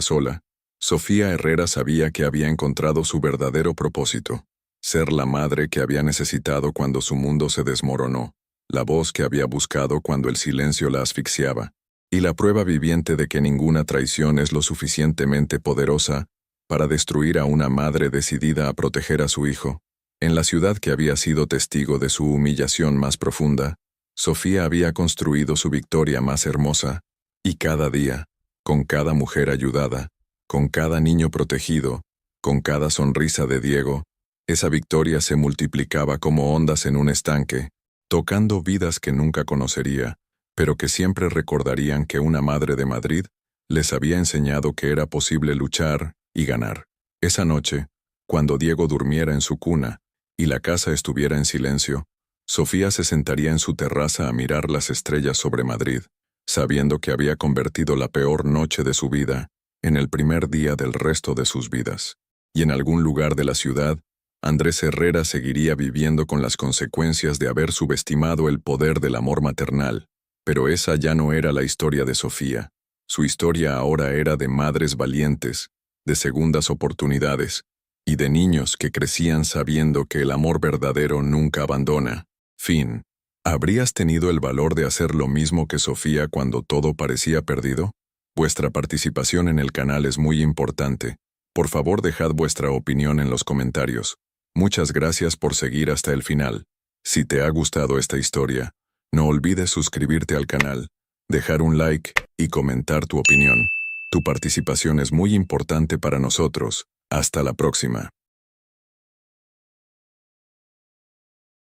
sola, Sofía Herrera sabía que había encontrado su verdadero propósito, ser la madre que había necesitado cuando su mundo se desmoronó, la voz que había buscado cuando el silencio la asfixiaba, y la prueba viviente de que ninguna traición es lo suficientemente poderosa para destruir a una madre decidida a proteger a su hijo. En la ciudad que había sido testigo de su humillación más profunda, Sofía había construido su victoria más hermosa, y cada día, con cada mujer ayudada, con cada niño protegido, con cada sonrisa de Diego, esa victoria se multiplicaba como ondas en un estanque, tocando vidas que nunca conocería, pero que siempre recordarían que una madre de Madrid les había enseñado que era posible luchar y ganar. Esa noche, cuando Diego durmiera en su cuna y la casa estuviera en silencio, Sofía se sentaría en su terraza a mirar las estrellas sobre Madrid, sabiendo que había convertido la peor noche de su vida en el primer día del resto de sus vidas. Y en algún lugar de la ciudad, Andrés Herrera seguiría viviendo con las consecuencias de haber subestimado el poder del amor maternal. Pero esa ya no era la historia de Sofía. Su historia ahora era de madres valientes, de segundas oportunidades, y de niños que crecían sabiendo que el amor verdadero nunca abandona. Fin. ¿Habrías tenido el valor de hacer lo mismo que Sofía cuando todo parecía perdido? Vuestra participación en el canal es muy importante. Por favor, dejad vuestra opinión en los comentarios. Muchas gracias por seguir hasta el final. Si te ha gustado esta historia, no olvides suscribirte al canal, dejar un like y comentar tu opinión. Tu participación es muy importante para nosotros. Hasta la próxima.